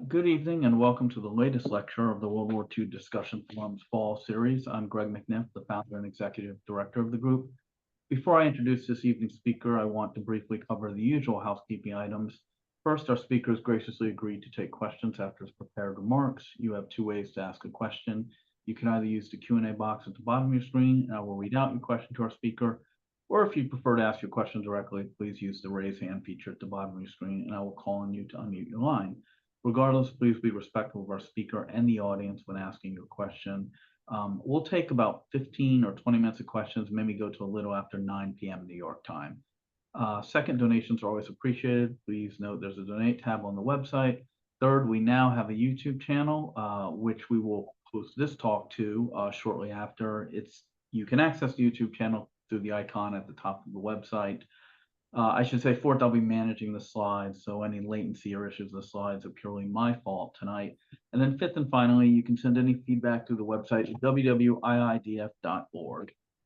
Good evening and welcome to the latest lecture of the World War II Discussion Forums Fall Series. I'm Greg McNiff, the founder and executive director of the group. Before I introduce this evening's speaker, I want to briefly cover the usual housekeeping items. First, our speakers graciously agreed to take questions after his prepared remarks. You have two ways to ask a question. You can either use the Q&A box at the bottom of your screen, and I will read out your question to our speaker, or if you prefer to ask your question directly, please use the raise hand feature at the bottom of your screen, and I will call on you to unmute your line. Regardless, please be respectful of our speaker and the audience when asking your question. We'll take about 15 or 20 minutes of questions, maybe go to a little after 9 p.m. New York time. Second, donations are always appreciated. Please note there's a donate tab on the website. Third, we now have a YouTube channel, which we will post this talk to shortly after. You can access the YouTube channel through the icon at the top of the website. I should say fourth, I'll be managing the slides, so any latency or issues with the slides are purely my fault tonight. And then fifth and finally, you can send any feedback through the website at www.iidf.org.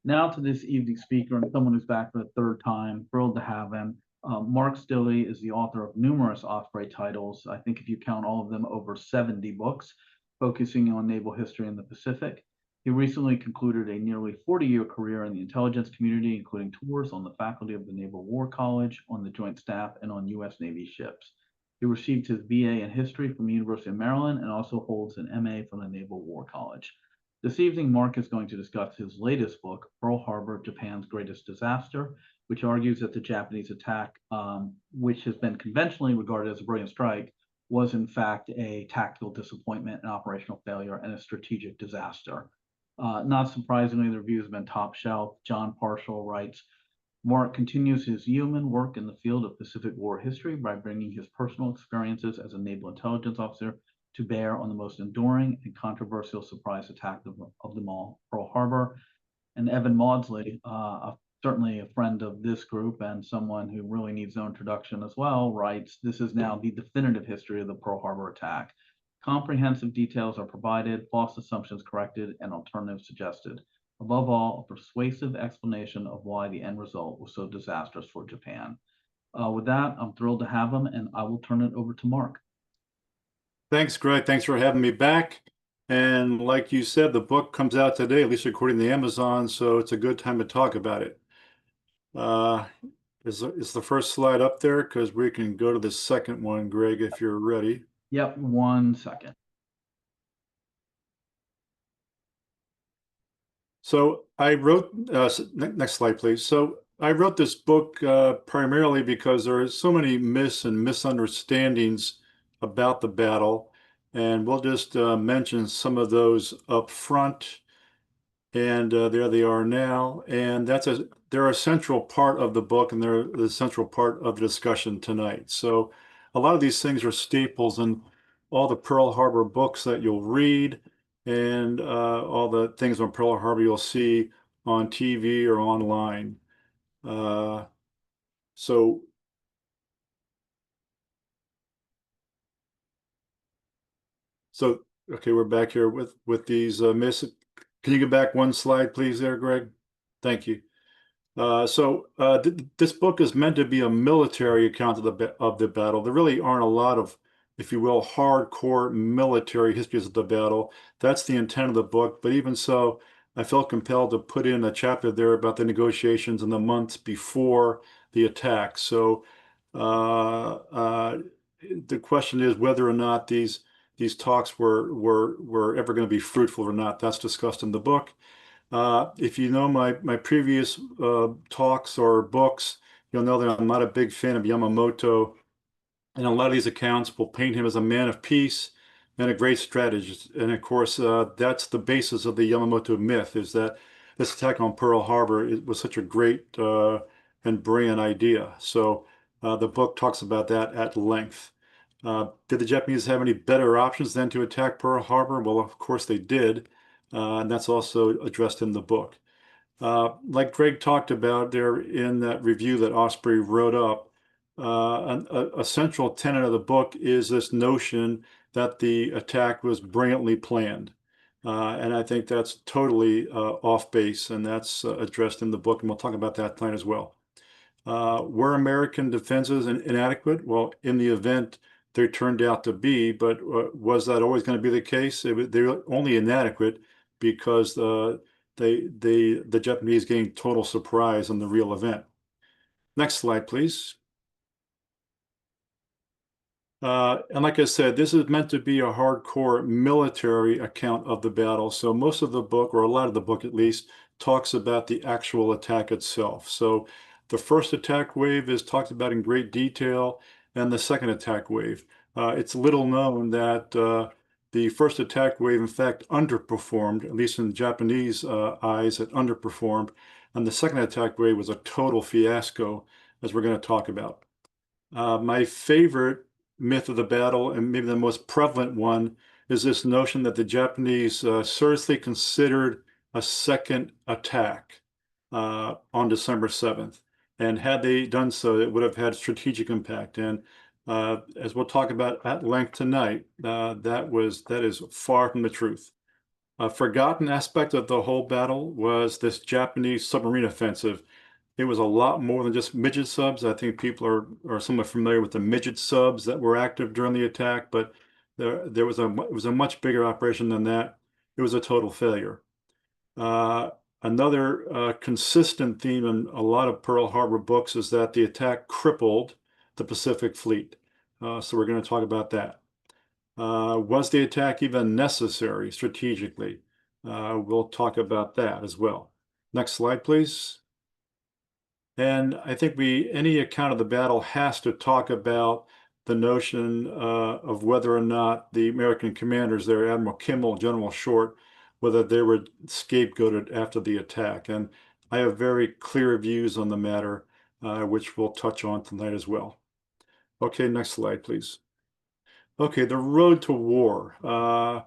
Now to this evening's speaker and someone who's back for the third time, thrilled to have him. Mark Stille is the author of numerous Osprey titles. I think if you count all of them, over 70 books, focusing on naval history in the Pacific. He recently concluded a nearly 40-year career in the intelligence community, including tours on the faculty of the Naval War College, on the Joint Staff, and on U.S. Navy ships. He received his BA in history from the University of Maryland and also holds an MA from the Naval War College. This evening, Mark is going to discuss his latest book, Pearl Harbor, Japan's Greatest Disaster, which argues that the Japanese attack, which has been conventionally regarded as a brilliant strike, was in fact a tactical disappointment, an operational failure, and a strategic disaster. Not surprisingly, the reviews have been top shelf. John Parshall writes, Mark continues his yeoman work in the field of Pacific War history by bringing his personal experiences as a naval intelligence officer to bear on the most enduring and controversial surprise attack of them all, Pearl Harbor. And Evan Maudsley, certainly a friend of this group and someone who really needs no introduction as well, writes, this is now the definitive history of the Pearl Harbor attack. Comprehensive details are provided, false assumptions corrected, and alternatives suggested. Above all, a persuasive explanation of why the end result was so disastrous for Japan. With that, I'm thrilled to have him, and I will turn it over to Mark. Thanks, Greg. Thanks for having me back. And like you said, the book comes out today, at least according to Amazon, so it's a good time to talk about it. Is the first slide up there? Because we can go to the second one, Greg, if you're ready. Yep, 1 second. So I wrote, next slide, please. So I wrote this book primarily because there are so many myths and misunderstandings about the battle, and we'll just mention some of those up front. And there they are now, and they're a central part of the book, and they're the central part of the discussion tonight. So a lot of these things are staples in all the Pearl Harbor books that you'll read, and all the things on Pearl Harbor you'll see on TV or online. So okay, we're back here with these myths. Can you go back one slide, please, there, Greg? Thank you. This book is meant to be a military account of the battle. There really aren't a lot of, if you will, hardcore military histories of the battle. That's the intent of the book. But even so, I felt compelled to put in a chapter there about the negotiations in the months before the attack. So the question is whether or not these talks were ever going to be fruitful or not. That's discussed in the book. If you know my previous talks or books, you'll know that I'm not a big fan of Yamamoto. And a lot of these accounts will paint him as a man of peace and a great strategist. And of course, that's the basis of the Yamamoto myth, is that this attack on Pearl Harbor was such a great and brilliant idea. So the book talks about that at length. Did the Japanese have any better options than to attack Pearl Harbor? Well, of course they did, and that's also addressed in the book. Like Greg talked about there in that review that Osprey wrote up, a central tenet of the book is this notion that the attack was brilliantly planned. And I think that's totally off base, and that's addressed in the book, and we'll talk about that tonight as well. Were American defenses inadequate? Well, in the event they turned out to be. But was that always going to be the case? They're only inadequate because the Japanese gained total surprise on the real event. Next slide, please. And like I said, this is meant to be a hardcore military account of the battle. So most of the book, or a lot of the book at least, talks about the actual attack itself. So the first attack wave is talked about in great detail, and the second attack wave. It's little known that the first attack wave, in fact, underperformed, at least in Japanese eyes, it underperformed. And the second attack wave was a total fiasco, as we're going to talk about. My favorite myth of the battle, and maybe the most prevalent one, is this notion that the Japanese seriously considered a second attack on December 7th. And had they done so, it would have had strategic impact. And as we'll talk about at length tonight, that is far from the truth. A forgotten aspect of the whole battle was this Japanese submarine offensive. It was a lot more than just midget subs. I think people are somewhat familiar with the midget subs that were active during the attack, but it was a much bigger operation than that. It was a total failure. Another consistent theme in a lot of Pearl Harbor books is that the attack crippled the Pacific Fleet. So we're going to talk about that. Was the attack even necessary strategically? We'll talk about that as well. Next slide, please. And I think any account of the battle has to talk about the notion of whether or not the American commanders there, Admiral Kimmel, General Short, whether they were scapegoated after the attack. And I have very clear views on the matter, which we'll touch on tonight as well. Okay, next slide, please. Okay, the road to war. I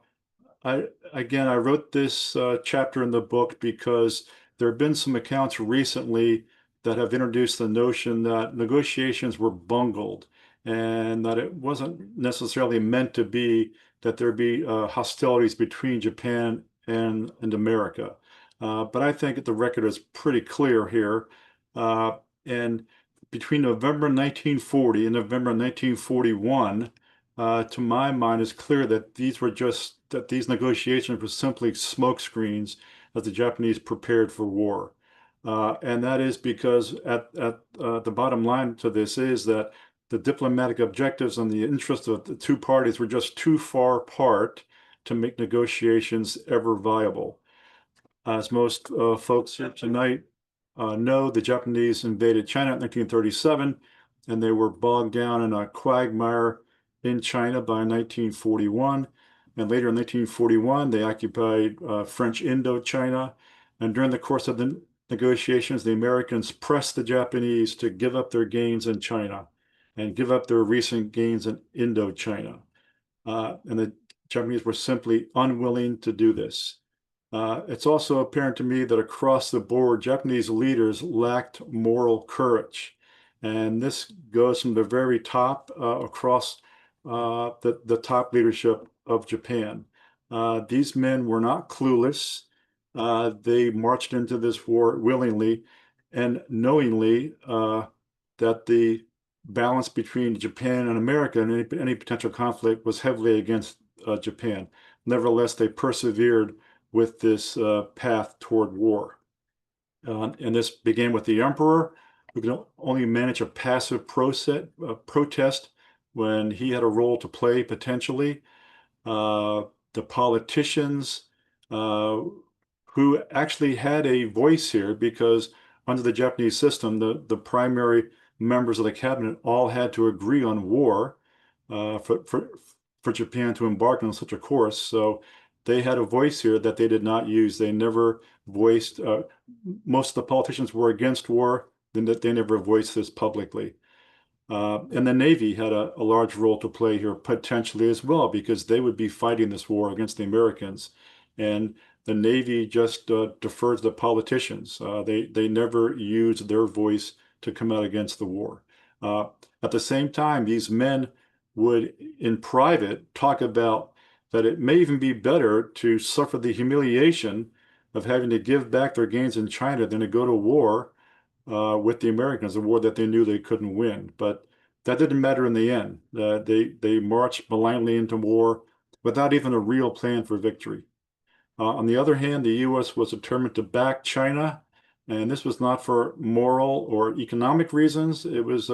wrote this chapter in the book because there have been some accounts recently that have introduced the notion that negotiations were bungled and that it wasn't necessarily meant to be that there be hostilities between Japan and America. But I think the record is pretty clear here. And between November 1940 and November 1941, to my mind, it's clear that these negotiations were simply smokescreens as the Japanese prepared for war. And that is because the bottom line to this is that the diplomatic objectives and the interests of the two parties were just too far apart to make negotiations ever viable. As most folks here tonight know, the Japanese invaded China in 1937, and they were bogged down in a quagmire in China by 1941. And later in 1941, they occupied French Indochina. And during the course of the negotiations, the Americans pressed the Japanese to give up their gains in China and give up their recent gains in Indochina. And the Japanese were simply unwilling to do this. It's also apparent to me that across the board, Japanese leaders lacked moral courage. And this goes from the very top across the top leadership of Japan. These men were not clueless. They marched into this war willingly and knowingly that the balance between Japan and America and any potential conflict was heavily against Japan. Nevertheless, they persevered with this path toward war. And this began with the emperor, who could only manage a passive protest when he had a role to play potentially. The politicians who actually had a voice here, because under the Japanese system, the primary members of the cabinet all had to agree on war for Japan to embark on such a course. So they had a voice here that they did not use. They never voiced, most of the politicians were against war, then they never voiced this publicly. And the Navy had a large role to play here potentially as well, because they would be fighting this war against the Americans. And the Navy just deferred to the politicians. They never used their voice to come out against the war. At the same time, these men would, in private, talk about that it may even be better to suffer the humiliation of having to give back their gains in China than to go to war with the Americans, a war that they knew they couldn't win. But that didn't matter in the end. They marched blindly into war without even a real plan for victory. On the other hand, the U.S. was determined to back China, and this was not for moral or economic reasons. It was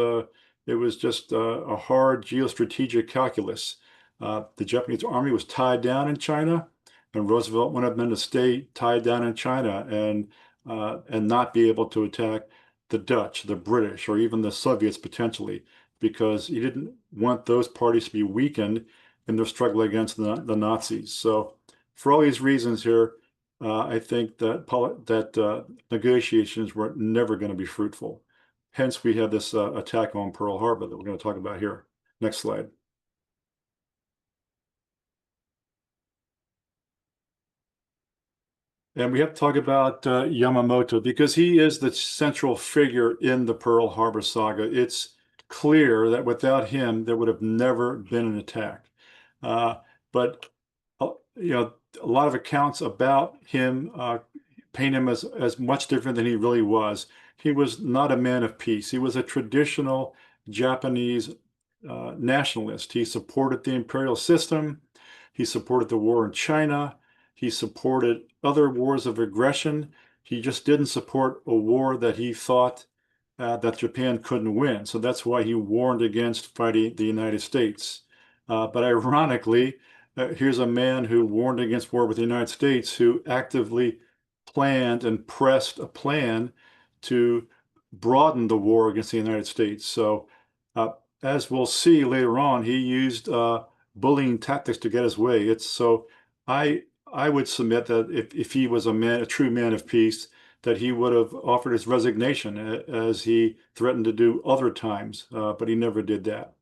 just a hard geostrategic calculus. The Japanese army was tied down in China, and Roosevelt wanted them to stay tied down in China and not be able to attack the Dutch, the British, or even the Soviets potentially, because he didn't want those parties to be weakened in their struggle against the Nazis. So for all these reasons here, I think that negotiations were never going to be fruitful. Hence, we had this attack on Pearl Harbor that we're going to talk about here. Next slide. And we have to talk about Yamamoto because he is the central figure in the Pearl Harbor saga. It's clear that without him, there would have never been an attack. But you know, a lot of accounts about him paint him as much different than he really was. He was not a man of peace. He was a traditional Japanese nationalist. He supported the imperial system. He supported the war in China. He supported other wars of aggression. He just didn't support a war that he thought that Japan couldn't win. So that's why he warned against fighting the United States. But ironically, here's a man who warned against war with the United States, who actively planned and pressed a plan to broaden the war against the United States. So as we'll see later on, he used bullying tactics to get his way. I would submit that if he was a true man of peace, that he would have offered his resignation as he threatened to do other times, but he never did that.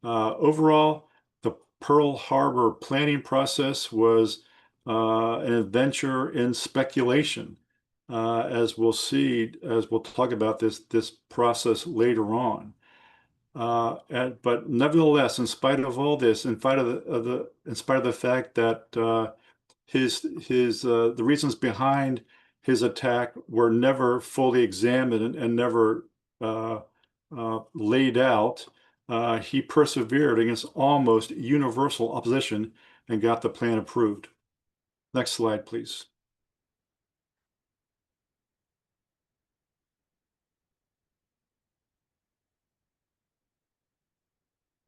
Overall, the Pearl Harbor planning process was an adventure in speculation, as we'll see, as we'll talk about this process later on. But nevertheless, in spite of all this, in spite of the fact that the reasons behind his attack were never fully examined and never laid out, he persevered against almost universal opposition and got the plan approved. Next slide, please.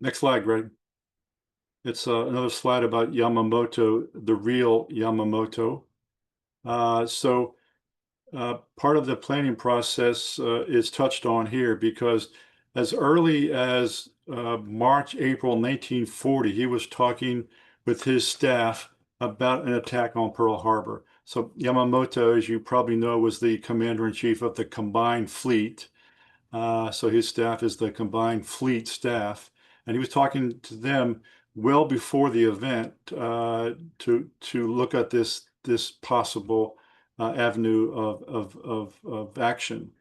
Next slide, Greg. It's another slide about Yamamoto, the real Yamamoto. Part of the planning process is touched on here because as early as March, April 1940, he was talking with his staff about an attack on Pearl Harbor. So Yamamoto, as you probably know, was the commander-in-chief of the Combined Fleet. So his staff is the Combined Fleet staff. And he was talking to them well before the event to look at this possible avenue of action.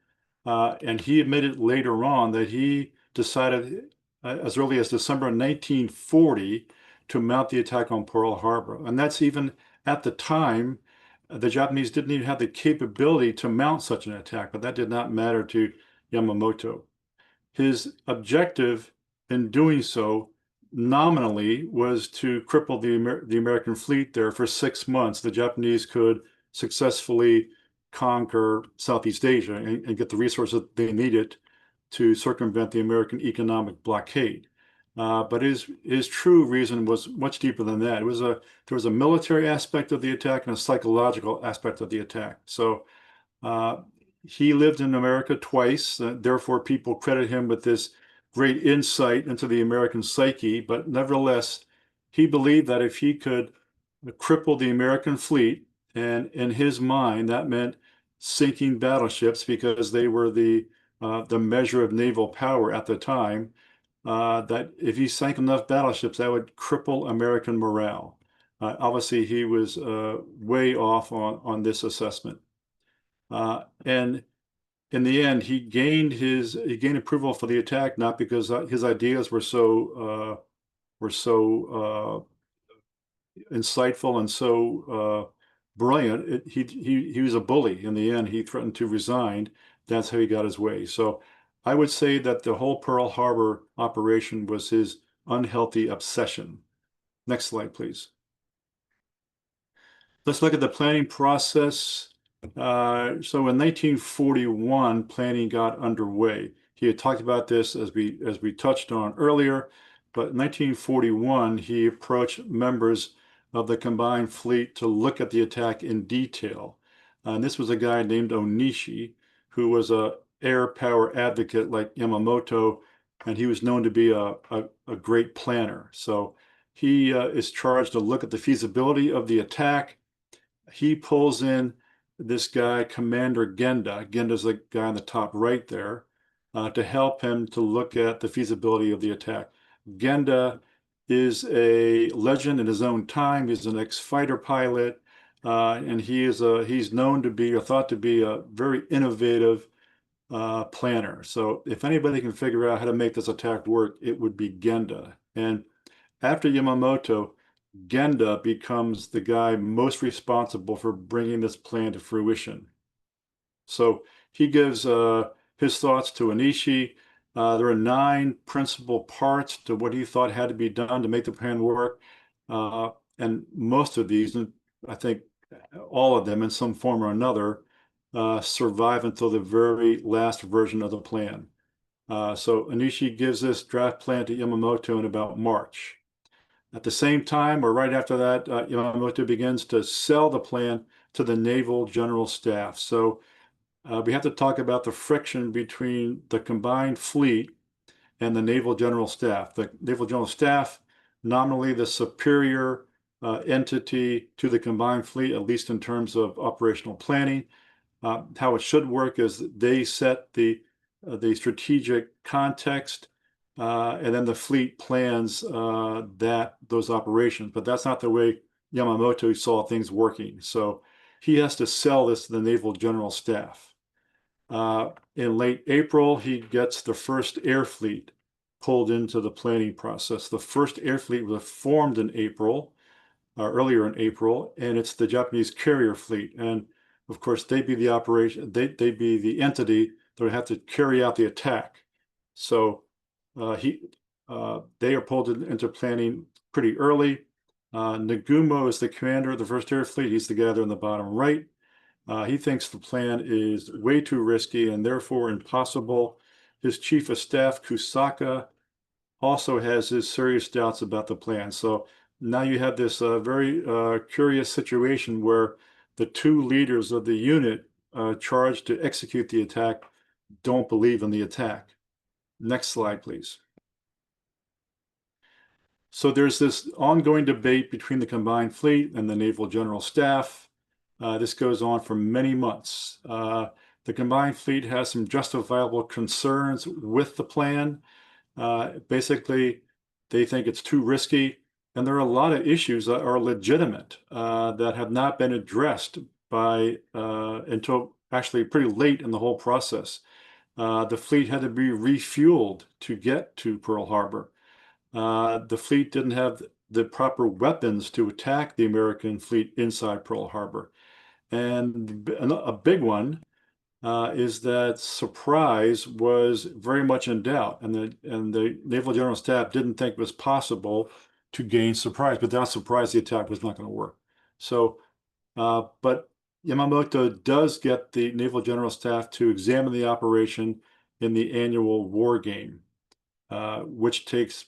And he admitted later on that he decided as early as December 1940 to mount the attack on Pearl Harbor. And that's even at the time, the Japanese didn't even have the capability to mount such an attack, but that did not matter to Yamamoto. His objective in doing so nominally was to cripple the American fleet there for 6 months. The Japanese could successfully conquer Southeast Asia and get the resources they needed to circumvent the American economic blockade. But his true reason was much deeper than that. There was a military aspect of the attack and a psychological aspect of the attack. So he lived in America twice, therefore people credit him with this great insight into the American psyche, but nevertheless, he believed that if he could cripple the American fleet, and in his mind, that meant sinking battleships because they were the measure of naval power at the time, that if he sank enough battleships, that would cripple American morale. Obviously, he was way off on this assessment. And in the end, he gained approval for the attack, not because his ideas were so insightful and so brilliant. He was a bully. In the end, he threatened to resign. That's how he got his way. So I would say that the whole Pearl Harbor operation was his unhealthy obsession. Next slide, please. Let's look at the planning process. So in 1941, planning got underway. He had talked about this as we touched on earlier, but in 1941, he approached members of the combined fleet to look at the attack in detail. And this was a guy named Onishi, who was a air power advocate like Yamamoto, and he was known to be a great planner. So he is charged to look at the feasibility of the attack. He pulls in this guy, Commander Genda. Genda's the guy on the top right there, to help him to look at the feasibility of the attack. Genda is a legend in his own time. He's an ex-fighter pilot, and he's known to be, or thought to be, a very innovative planner. So if anybody can figure out how to make this attack work, it would be Genda. And after Yamamoto, Genda becomes the guy most responsible for bringing this plan to fruition. So he gives his thoughts to Onishi. There are 9 principal parts to what he thought had to be done to make the plan work. And most of these, I think all of them in some form or another, survive until the very last version of the plan. So Onishi gives this draft plan to Yamamoto in about March. At the same time, or right after that, Yamamoto begins to sell the plan to the Naval General Staff. So we have to talk about the friction between the combined fleet and the Naval General Staff. The Naval General Staff, nominally the superior entity to the combined fleet, at least in terms of operational planning. How it should work is they set the strategic context, and then the fleet plans those operations. But that's not the way Yamamoto saw things working. So he has to sell this to the Naval General Staff. In late April, he gets the first air fleet pulled into the planning process. The first air fleet was formed in April, earlier in April, and it's the Japanese carrier fleet. And of course, they'd be the operation, they'd be the entity that would have to carry out the attack. So they are pulled into planning pretty early. Nagumo is the commander of the first air fleet. He's the guy there in the bottom right. He thinks the plan is way too risky and therefore impossible. His chief of staff, Kusaka, also has his serious doubts about the plan. So now you have this very curious situation where the 2 leaders of the unit charged to execute the attack don't believe in the attack. Next slide, please. So there's this ongoing debate between the combined fleet and the Naval General Staff. This goes on for many months. The combined fleet has some justifiable concerns with the plan. Basically, they think it's too risky, and there are a lot of issues that are legitimate that have not been addressed until actually pretty late in the whole process. The fleet had to be refueled to get to Pearl Harbor. The fleet didn't have the proper weapons to attack the American fleet inside Pearl Harbor. And a big one is that surprise was very much in doubt, and the Naval General Staff didn't think it was possible to gain surprise. But without surprise, the attack was not going to work. So, but Yamamoto does get the Naval General Staff to examine the operation in the annual war game, which takes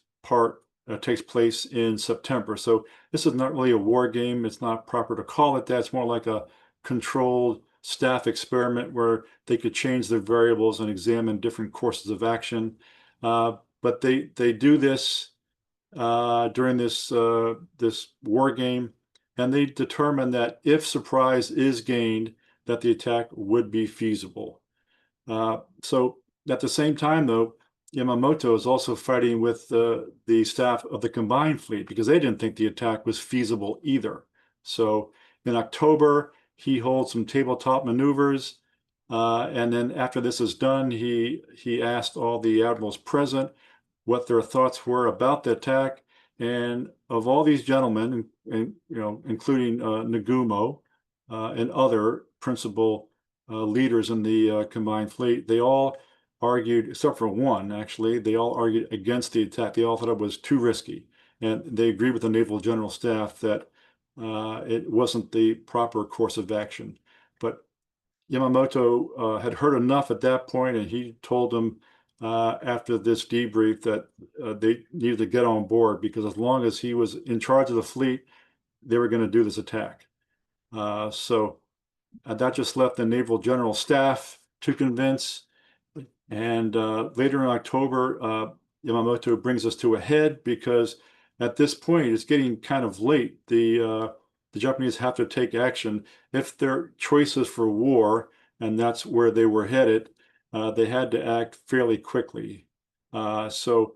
place in September. So this is not really a war game. It's not proper to call it that. It's more like a controlled staff experiment where they could change their variables and examine different courses of action. But they do this during this war game, and they determine that if surprise is gained, that the attack would be feasible. So at the same time, though, Yamamoto is also fighting with the staff of the combined fleet because they didn't think the attack was feasible either. So in October, he holds some tabletop maneuvers, and then after this is done, he asked all the admirals present what their thoughts were about the attack. And of all these gentlemen, and including Nagumo and other principal leaders in the combined fleet, they all argued, except for one, actually, they all argued against the attack. They all thought it was too risky. And they agreed with the Naval General Staff that it wasn't the proper course of action. But Yamamoto had heard enough at that point, and he told them after this debrief that they needed to get on board, because as long as he was in charge of the fleet, they were going to do this attack. So that just left the Naval General Staff to convince. And later in October, Yamamoto brings us to a head, because at this point it's getting kind of late. The Japanese have to take action. If their choices for war, and that's where they were headed, they had to act fairly quickly. So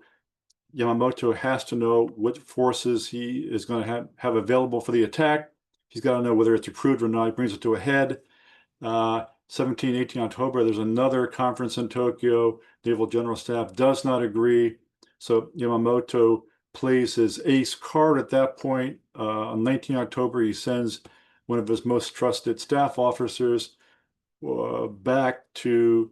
Yamamoto has to know what forces he is going to have available for the attack. He's got to know whether it's approved or not. He brings it to a head. 17, 18 October, there's another conference in Tokyo. Naval General Staff does not agree. So Yamamoto plays his ace card at that point. On 19 October, he sends one of his most trusted staff officers back to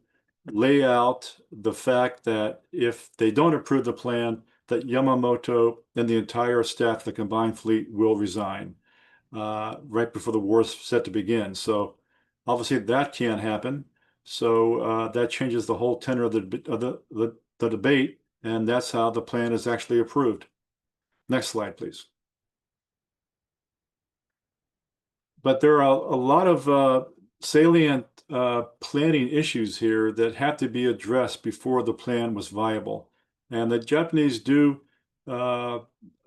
lay out the fact that if they don't approve the plan, that Yamamoto and the entire staff of the combined fleet will resign right before the war is set to begin. So obviously that can't happen. So that changes the whole tenor of the debate, and that's how the plan is actually approved. Next slide, please. But there are a lot of salient planning issues here that have to be addressed before the plan was viable. And the Japanese do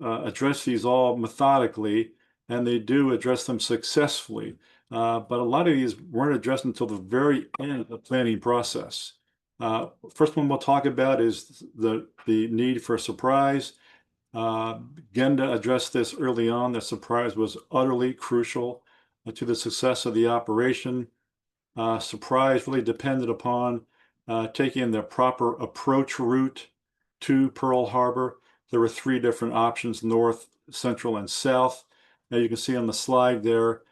address these all methodically, and they do address them successfully. But a lot of these weren't addressed until the very end of the planning process. First one we'll talk about is the need for a surprise. Genda addressed this early on. The surprise was utterly crucial to the success of the operation. Surprise really depended upon taking the proper approach route to Pearl Harbor. There were three different options: north, central, and south. As you can see on the slide there,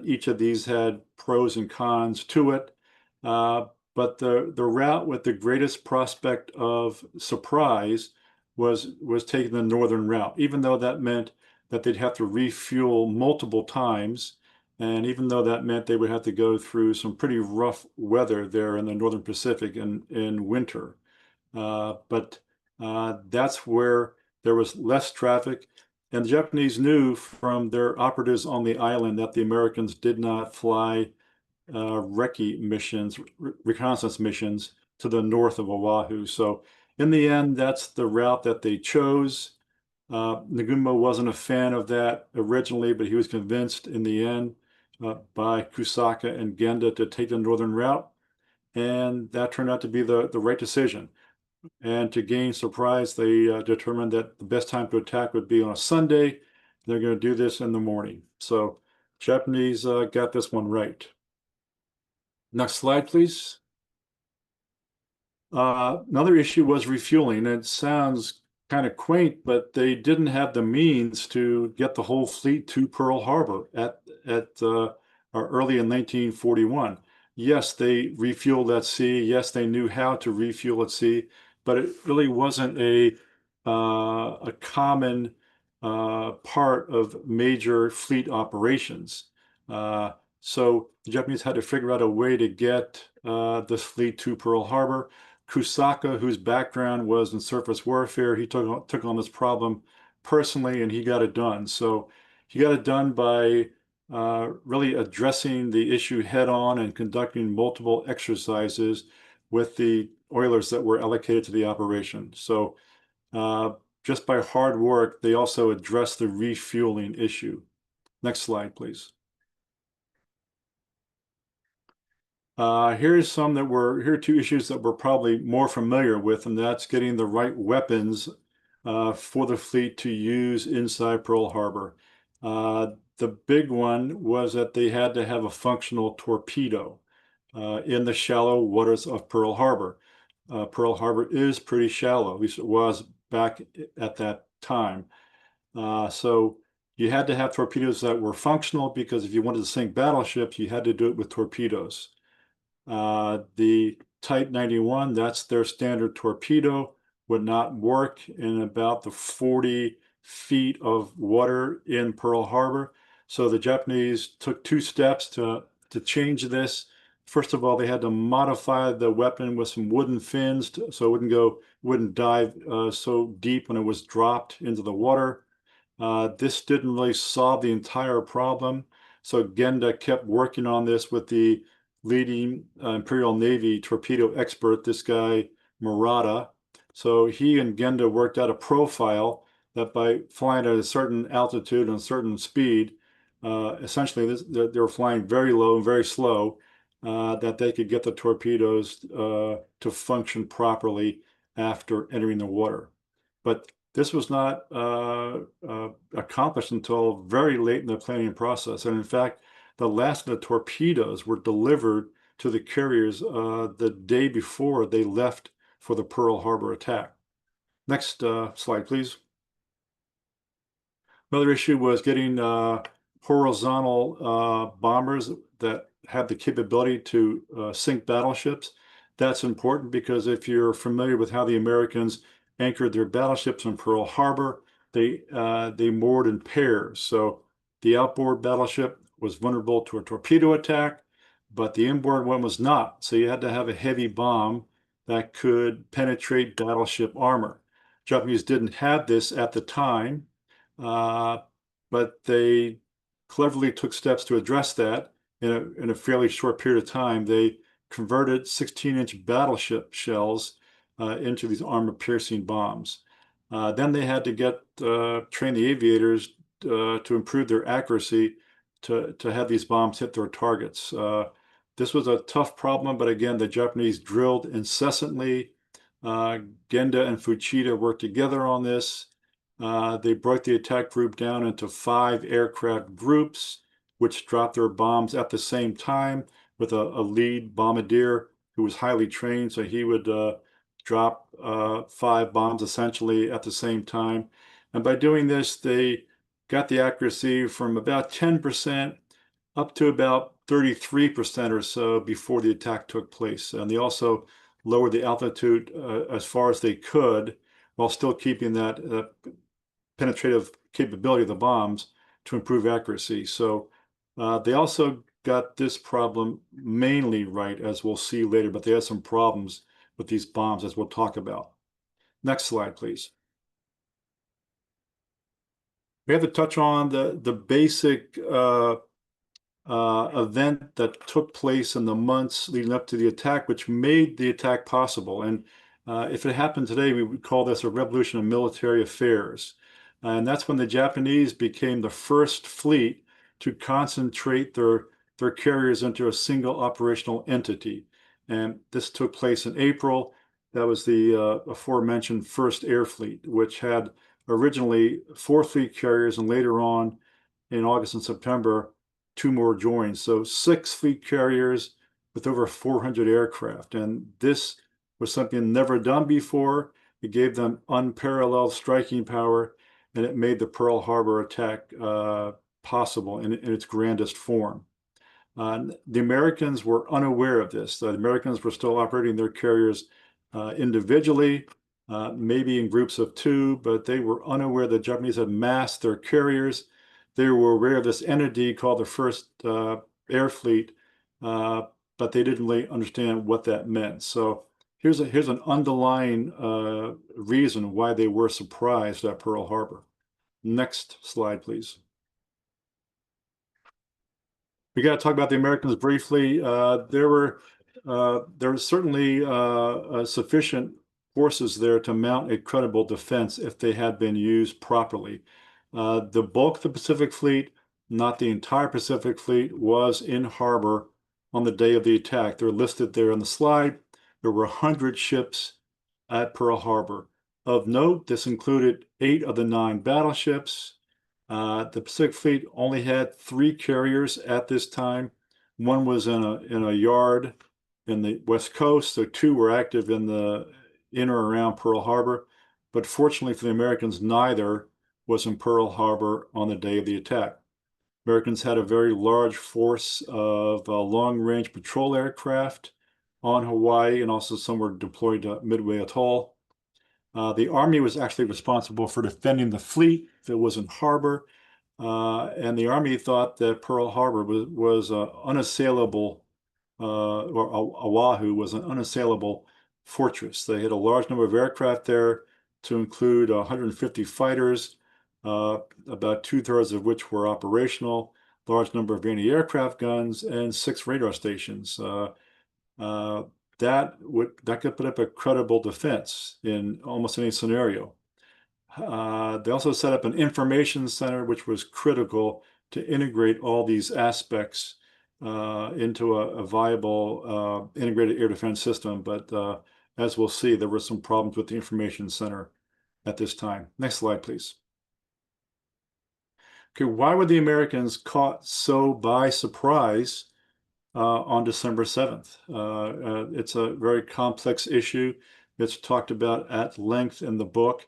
each of these had pros and cons to it. But the route with the greatest prospect of surprise was taking the northern route, even though that meant that they'd have to refuel multiple times. And even though that meant they would have to go through some pretty rough weather there in the Northern Pacific in winter. But that's where there was less traffic. And the Japanese knew from their operatives on the island that the Americans did not fly recce missions, reconnaissance missions to the north of Oahu. So in the end, that's the route that they chose. Nagumo wasn't a fan of that originally, but he was convinced in the end by Kusaka and Genda to take the northern route. And that turned out to be the right decision. And to gain surprise, they determined that the best time to attack would be on a Sunday. They're going to do this in the morning. So Japanese got this one right. Next slide, please. Another issue was refueling. It sounds kind of quaint, but they didn't have the means to get the whole fleet to Pearl Harbor at early in 1941. Yes, they refueled at sea. Yes, they knew how to refuel at sea, but it really wasn't a common part of major fleet operations. So the Japanese had to figure out a way to get this fleet to Pearl Harbor. Kusaka, whose background was in surface warfare, he took on this problem personally, and he got it done. So he got it done by really addressing the issue head on and conducting multiple exercises with the oilers that were allocated to the operation. So just by hard work, they also addressed the refueling issue. Next slide, please. Here are two issues that we're probably more familiar with, and that's getting the right weapons for the fleet to use inside Pearl Harbor. The big one was that they had to have a functional torpedo in the shallow waters of Pearl Harbor. Pearl Harbor is pretty shallow, at least it was back at that time. So you had to have torpedoes that were functional, because if you wanted to sink battleships, you had to do it with torpedoes. The Type 91, that's their standard torpedo, would not work in about the 40 feet of water in Pearl Harbor. So the Japanese took two steps to change this. First of all, they had to modify the weapon with some wooden fins so it wouldn't dive so deep when it was dropped into the water. This didn't really solve the entire problem. So Genda kept working on this with the leading Imperial Navy torpedo expert, this guy Murata. So he and Genda worked out a profile that by flying at a certain altitude and a certain speed, essentially they were flying very low and very slow, that they could get the torpedoes to function properly after entering the water. But this was not accomplished until very late in the planning process. And in fact, the last of the torpedoes were delivered to the carriers the day before they left for the Pearl Harbor attack. Next slide, please. Another issue was getting horizontal bombers that had the capability to sink battleships. That's important because if you're familiar with how the Americans anchored their battleships in Pearl Harbor, they moored in pairs. So the outboard battleship was vulnerable to a torpedo attack, but the inboard one was not. So you had to have a heavy bomb that could penetrate battleship armor. Japanese didn't have this at the time, but they cleverly took steps to address that in a fairly short period of time. They converted 16-inch battleship shells into these armor-piercing bombs. Then they had to train the aviators to improve their accuracy to have these bombs hit their targets. This was a tough problem, but again, the Japanese drilled incessantly. Genda and Fuchida worked together on this. They broke the attack group down into 5 aircraft groups, which dropped their bombs at the same time with a lead bombardier who was highly trained. So he would drop 5 bombs essentially at the same time. And by doing this, they got the accuracy from about 10% up to about 33% or so before the attack took place. And they also lowered the altitude as far as they could while still keeping that penetrative capability of the bombs to improve accuracy. So they also got this problem mainly right, as we'll see later, but they had some problems with these bombs, as we'll talk about. Next slide, please. We have to touch on the basic event that took place in the months leading up to the attack, which made the attack possible. And if it happened today, we would call this a revolution of military affairs. And that's when the Japanese became the first fleet to concentrate their carriers into a single operational entity. And this took place in April. That was the aforementioned First Air Fleet, which had originally 4 fleet carriers, and later on in August and September, 2 more joined. So 6 fleet carriers with over 400 aircraft. And this was something never done before. It gave them unparalleled striking power, and it made the Pearl Harbor attack possible in its grandest form. The Americans were unaware of this. The Americans were still operating their carriers individually, maybe in groups of 2, but they were unaware the Japanese had massed their carriers. They were aware of this entity called the First Air Fleet, but they didn't really understand what that meant. So here's an underlying reason why they were surprised at Pearl Harbor. Next slide, please. We got to talk about the Americans briefly. There were certainly sufficient forces there to mount a credible defense if they had been used properly. The bulk of the Pacific Fleet, not the entire Pacific Fleet, was in harbor on the day of the attack. They're listed there on the slide. There were 100 ships at Pearl Harbor. Of note, this included 8 of the 9 battleships. The Pacific Fleet only had 3 carriers at this time. One was in a yard in the West Coast, so 2 were active in or around Pearl Harbor. But fortunately for the Americans, neither was in Pearl Harbor on the day of the attack. Americans had a very large force of long-range patrol aircraft. on Hawaii, and also some were deployed to Midway Atoll. The Army was actually responsible for defending the fleet if it was in harbor, and the Army thought that Pearl Harbor was unassailable, or Oahu was an unassailable fortress. They had a large number of aircraft there, to include 150 fighters, about 2/3 of which were operational, large number of anti-aircraft guns, and 6 radar stations. Uh, that could put up a credible defense in almost any scenario. They also set up an information center, which was critical to integrate all these aspects into a viable integrated air defense system. But as we'll see, there were some problems with the information center at this time. Next slide, please. Okay, why were the Americans caught so by surprise on December 7th? It's a very complex issue. It's talked about at length in the book.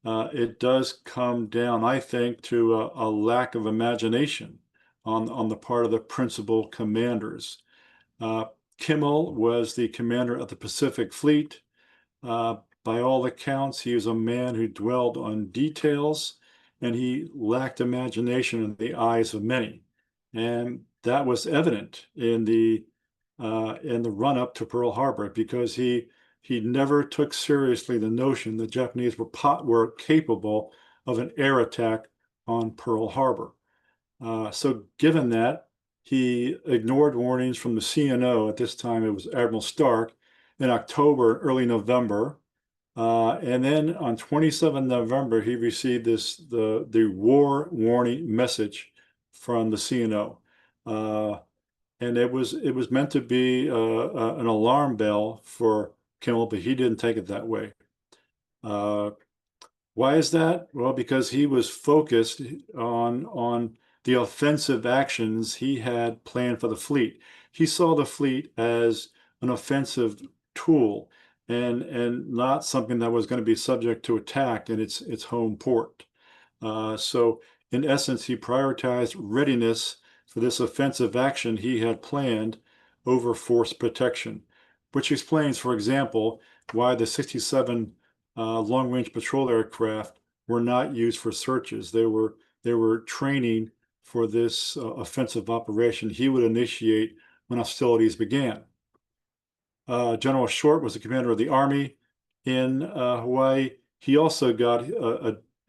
It does come down, I think, to a lack of imagination on the part of the principal commanders. Kimmel was the commander of the Pacific Fleet. By all accounts, he was a man who dwelled on details, and he lacked imagination in the eyes of many. And that was evident in the run-up to Pearl Harbor, because he never took seriously the notion that Japanese were capable of an air attack on Pearl Harbor. So given that, he ignored warnings from the CNO. At this time, it was Admiral Stark, in October, early November. And then on 27 November, he received the war warning message from the CNO. And it was meant to be an alarm bell for Kimmel, but he didn't take it that way. Why is that? Well, because he was focused on the offensive actions he had planned for the fleet. He saw the fleet as an offensive tool, and not something that was going to be subject to attack in its home port. So in essence, he prioritized readiness for this offensive action he had planned over force protection, which explains, for example, why the 67 long-range patrol aircraft were not used for searches. They were training for this offensive operation he would initiate when hostilities began. General Short was the commander of the Army in Hawaii. He also got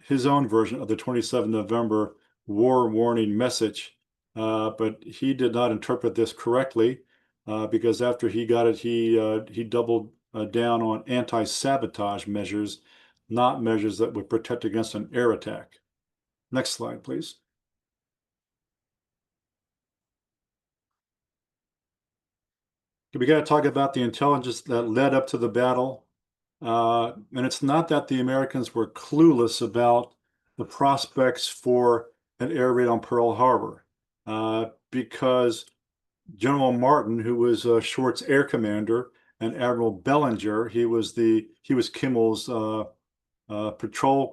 his own version of the 27 November war warning message, but he did not interpret this correctly, because after he got it, he doubled down on anti-sabotage measures, not measures that would protect against an air attack. Next slide, please. We got to talk about the intelligence that led up to the battle. And it's not that the Americans were clueless about the prospects for an air raid on Pearl Harbor, because General Martin, who was Short's air commander, and Admiral Bellinger, he was Kimmel's patrol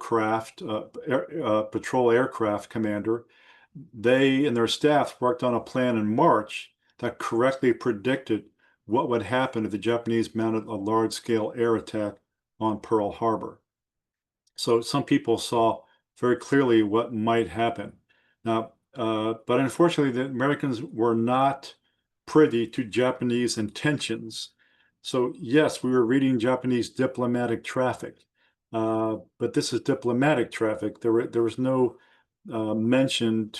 aircraft commander. They and their staff worked on a plan in March that correctly predicted what would happen if the Japanese mounted a large-scale air attack on Pearl Harbor. So some people saw very clearly what might happen. Now, but unfortunately, the Americans were not privy to Japanese intentions. So yes, we were reading Japanese diplomatic traffic, but this is diplomatic traffic. There was no mention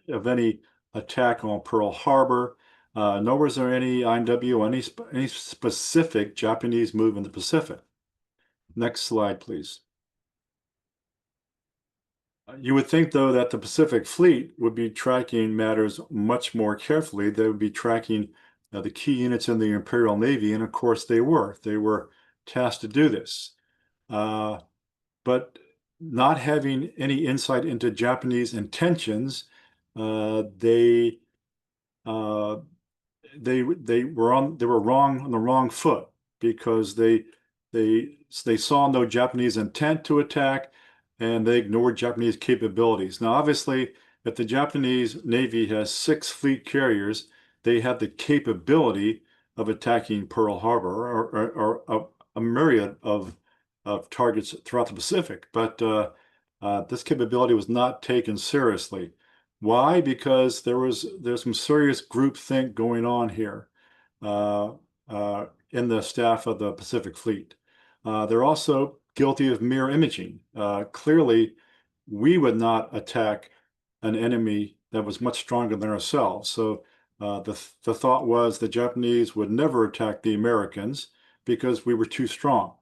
of any attack on Pearl Harbor. Nor was there any IMW, any specific Japanese move in the Pacific. Next slide, please. You would think, though, that the Pacific Fleet would be tracking matters much more carefully. They would be tracking the key units in the Imperial Navy, and of course they were. They were tasked to do this. But not having any insight into Japanese intentions, they were wrong on the wrong foot, because they saw no Japanese intent to attack, and they ignored Japanese capabilities. Now, obviously, if the Japanese Navy has 6 fleet carriers, they have the capability of attacking Pearl Harbor or a myriad of targets throughout the Pacific. But this capability was not taken seriously. Why? Because there's some serious groupthink going on here uh, in the staff of the Pacific Fleet. They're also guilty of mirror imaging. Clearly, we would not attack an enemy that was much stronger than ourselves. So the thought was the Japanese would never attack the Americans because we were too strong.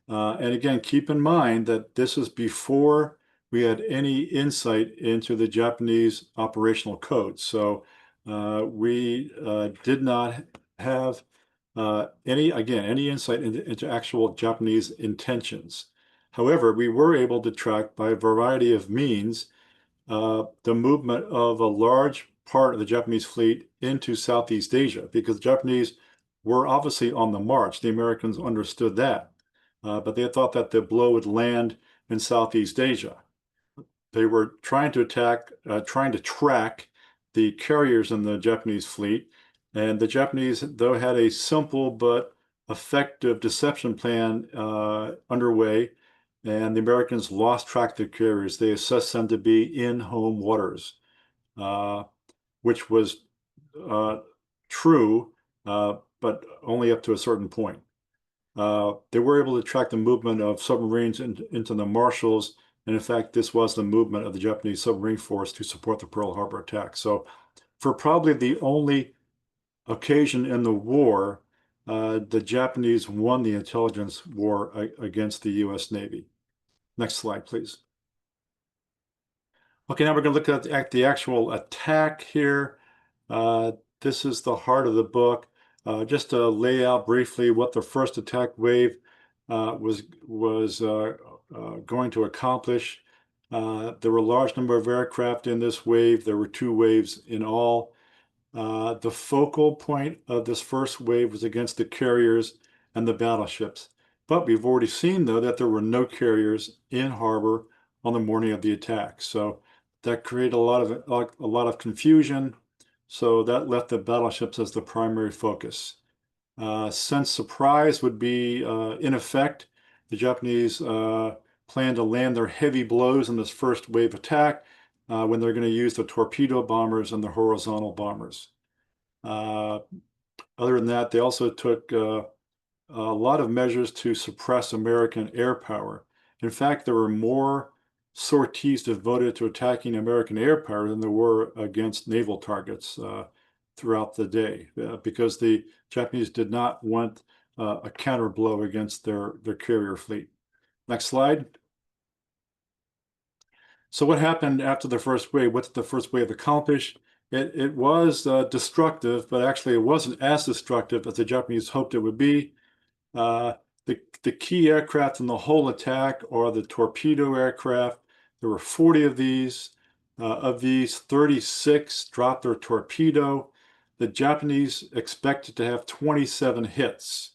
And again, keep in mind that this is before we had any insight into the Japanese operational code. So we did not have any insight into actual Japanese intentions. However, we were able to track by a variety of means the movement of a large part of the Japanese fleet into Southeast Asia, because the Japanese were obviously on the march. The Americans understood that, but they thought that the blow would land in Southeast Asia. They were trying to track the carriers in the Japanese fleet, and the Japanese, though, had a simple but effective deception plan underway, and the Americans lost track of the carriers. They assessed them to be in home waters, which was true, but only up to a certain point. They were able to track the movement of submarines into the Marshalls, and in fact, this was the movement of the Japanese submarine force to support the Pearl Harbor attack. So for probably the only occasion in the war, the Japanese won the intelligence war against the US Navy. Next slide, please. Okay, now we're going to look at the actual attack here. This is the heart of the book. Just to lay out briefly what the first attack wave was going to accomplish. There were a large number of aircraft in this wave. There were 2 waves in all. The focal point of this first wave was against the carriers and the battleships. But we've already seen, though, that there were no carriers in harbor on the morning of the attack. So that created a lot of confusion. So that left the battleships as the primary focus. Since surprise would be in effect, the Japanese planned to land their heavy blows in this first wave attack when they're going to use the torpedo bombers and the horizontal bombers. Other than that, they also took a lot of measures to suppress American air power. In fact, there were more sorties devoted to attacking American air power than there were against naval targets throughout the day, because the Japanese did not want a counter blow against their carrier fleet. Next slide. So what happened after the first wave? What did the first wave accomplish? It was destructive, but actually it wasn't as destructive as the Japanese hoped it would be. The key aircraft in the whole attack are the torpedo aircraft. There were 40 of these. Of these, 36 dropped their torpedo. The Japanese expected to have 27 hits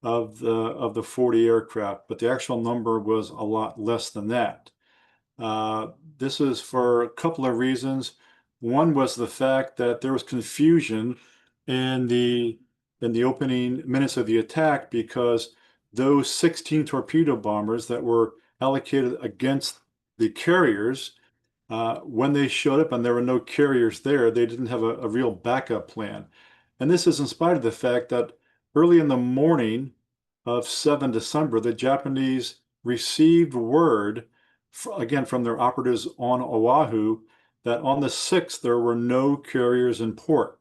of the 40 aircraft, but the actual number was a lot less than that. This is for a couple of reasons. One was the fact that there was confusion in the opening minutes of the attack, because those 16 torpedo bombers that were allocated against the carriers, when they showed up and there were no carriers there, they didn't have a real backup plan. And this is in spite of the fact that early in the morning of 7 December, the Japanese received word, again from their operatives on Oahu, that on the 6th there were no carriers in port.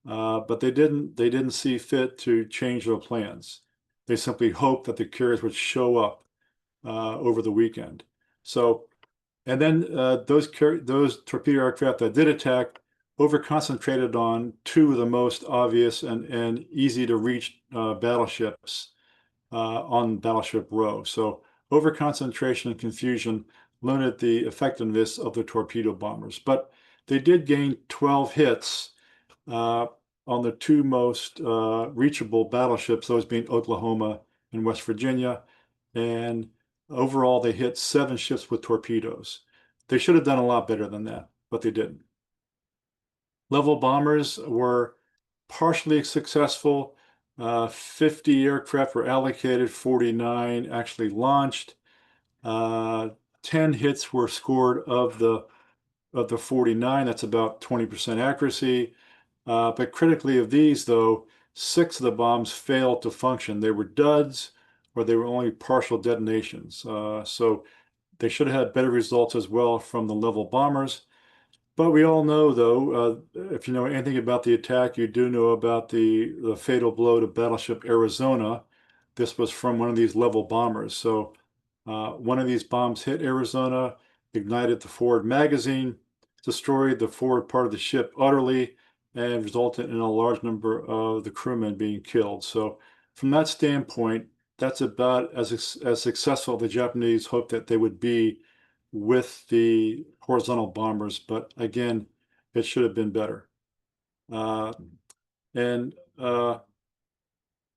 But they didn't see fit to change their plans. They simply hoped that the carriers would show up over the weekend. So, and then those torpedo aircraft that did attack over-concentrated on 2 of the most obvious and easy to reach battleships on Battleship Row. So over-concentration and confusion limited the effectiveness of the torpedo bombers. But they did gain 12 hits on the 2 most reachable battleships, those being Oklahoma and West Virginia. And overall, they hit 7 ships with torpedoes. They should have done a lot better than that, but they didn't. Level bombers were partially successful. 50 aircraft were allocated, 49 actually launched. 10 hits were scored of the 49. That's about 20% accuracy. But critically of these, though, 6 of the bombs failed to function. They were duds, or they were only partial detonations. So they should have had better results as well from the level bombers. But we all know, though, if you know anything about the attack, you do know about the fatal blow to battleship Arizona. This was from one of these level bombers. So one of these bombs hit Arizona, ignited the forward magazine, destroyed the forward part of the ship utterly, and resulted in a large number of the crewmen being killed. So from that standpoint, that's about as successful the Japanese hoped that they would be with the horizontal bombers, but again, it should have been better. And the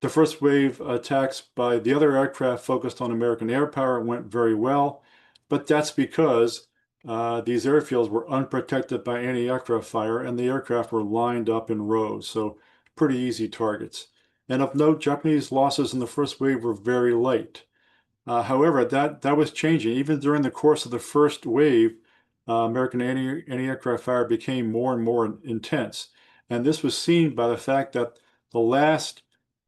first wave attacks by the other aircraft focused on American air power went very well, but that's because these airfields were unprotected by anti-aircraft fire, and the aircraft were lined up in rows, so pretty easy targets. And of note, Japanese losses in the first wave were very light. However, that was changing. Even during the course of the first wave, American anti-aircraft fire became more and more intense. And this was seen by the fact that the last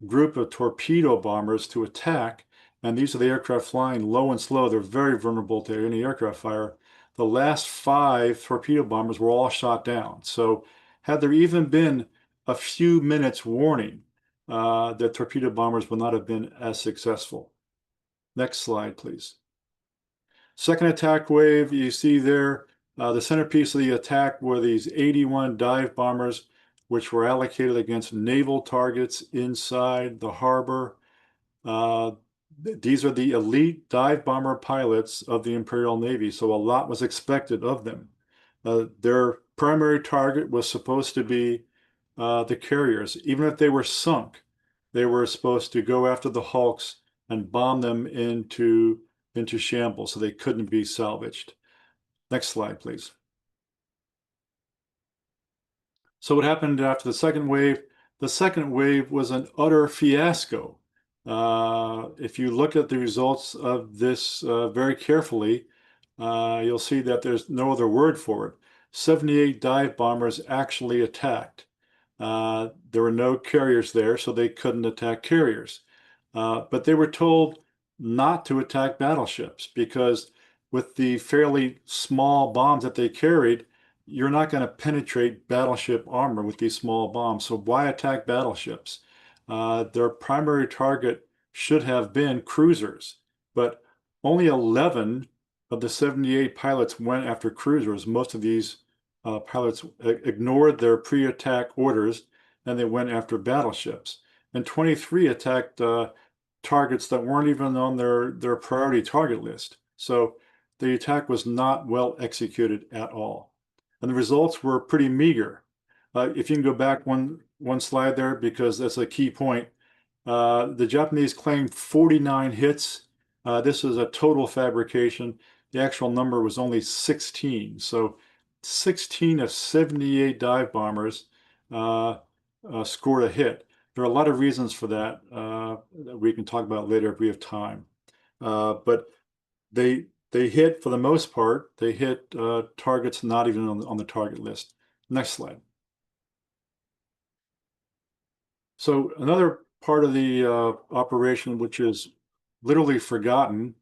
group of torpedo bombers to attack, and these are the aircraft flying low and slow, they're very vulnerable to anti-aircraft fire. The last 5 torpedo bombers were all shot down. So had there even been a few minutes warning, the torpedo bombers would not have been as successful. Next slide, please. Second attack wave, you see there, the centerpiece of the attack were these 81 dive bombers, which were allocated against naval targets inside the harbor. These are the elite dive bomber pilots of the Imperial Navy, so a lot was expected of them. Their primary target was supposed to be the carriers. Even if they were sunk, they were supposed to go after the hulks and bomb them into shambles so they couldn't be salvaged. Next slide, please. So what happened after the second wave? The second wave was an utter fiasco. If you look at the results of this very carefully, you'll see that there's no other word for it. 78 dive bombers actually attacked. There were no carriers there, so they couldn't attack carriers. But they were told not to attack battleships because with the fairly small bombs that they carried, you're not going to penetrate battleship armor with these small bombs. So why attack battleships? Their primary target should have been cruisers, but only 11 of the 78 pilots went after cruisers. Most of these pilots ignored their pre-attack orders and they went after battleships. And 23 attacked targets that weren't even on their priority target list. So the attack was not well executed at all. And the results were pretty meager. If you can go back one slide there, because that's a key point. The Japanese claimed 49 hits. This is a total fabrication. The actual number was only 16. So 16 of 78 dive bombers scored a hit. There are a lot of reasons for that that we can talk about later if we have time. But they hit, for the most part, they hit targets not even on the target list. Next slide. So another part of the operation, which is literally forgotten,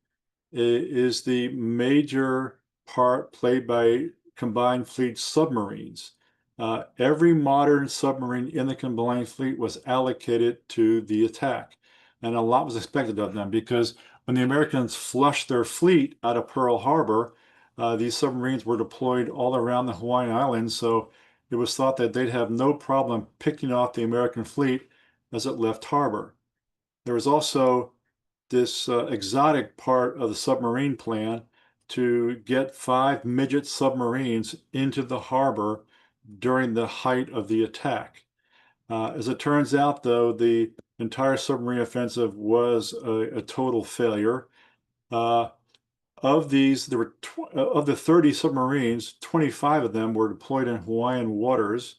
is the major part played by combined fleet submarines. Every modern submarine in the combined fleet was allocated to the attack, and a lot was expected of them because when the Americans flushed their fleet out of Pearl Harbor, these submarines were deployed all around the Hawaiian Islands, so it was thought that they'd have no problem picking off the American fleet as it left harbor. There was also this exotic part of the submarine plan to get 5 midget submarines into the harbor during the height of the attack. As it turns out, though, the entire submarine offensive was a total failure. Of these, there were of the 30 submarines, 25 of them were deployed in Hawaiian waters.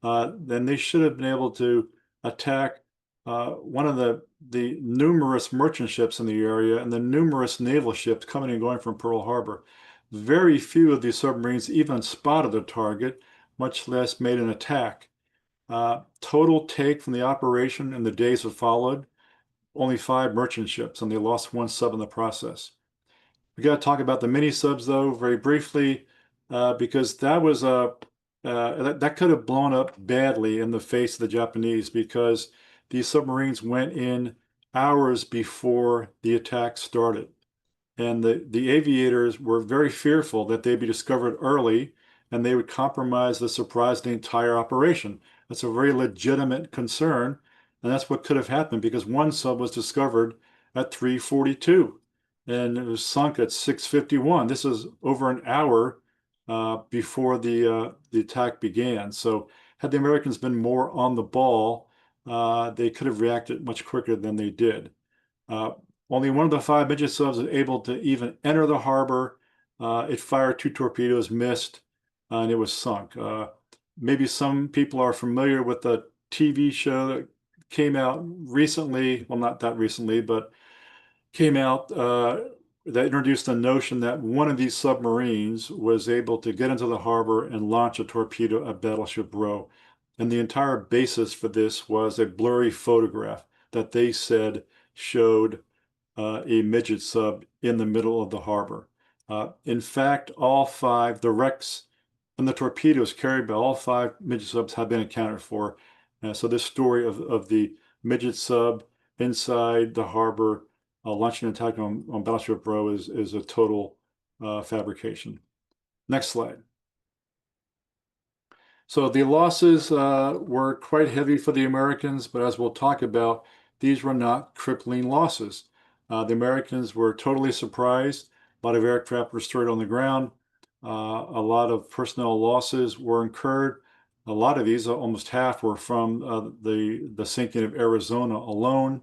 then they should have been able to attack one of the numerous merchant ships in the area and the numerous naval ships coming and going from Pearl Harbor. Very few of these submarines even spotted a target, much less made an attack. Total take from the operation in the days that followed, only 5 merchant ships, and they lost 1 sub in the process. We got to talk about the mini subs though very briefly, because that was that could have blown up badly in the face of the Japanese, because these submarines went in hours before the attack started. And the aviators were very fearful that they'd be discovered early and they would compromise the surprise of the entire operation. That's a very legitimate concern, and that's what could have happened, because 1 sub was discovered at 3:42 and it was sunk at 6:51. This is over an hour before the attack began. So had the Americans been more on the ball, they could have reacted much quicker than they did. Only one of the 5 midget subs was able to even enter the harbor. It fired 2 torpedoes, missed, and it was sunk. Maybe some people are familiar with the TV show that came out recently, well, not that recently, but came out that introduced the notion that one of these submarines was able to get into the harbor and launch a torpedo at Battleship Row. And the entire basis for this was a blurry photograph that they said showed a midget sub in the middle of the harbor. In fact, all 5, the wrecks and the torpedoes carried by all 5 midget subs have been accounted for. So this story of the midget sub inside the harbor launching an attack on Battleship Row is a total fabrication. Next slide. So the losses were quite heavy for the Americans, but as we'll talk about, these were not crippling losses. The Americans were totally surprised. A lot of aircraft were destroyed on the ground. A lot of personnel losses were incurred. A lot of these, almost half, were from the sinking of Arizona alone.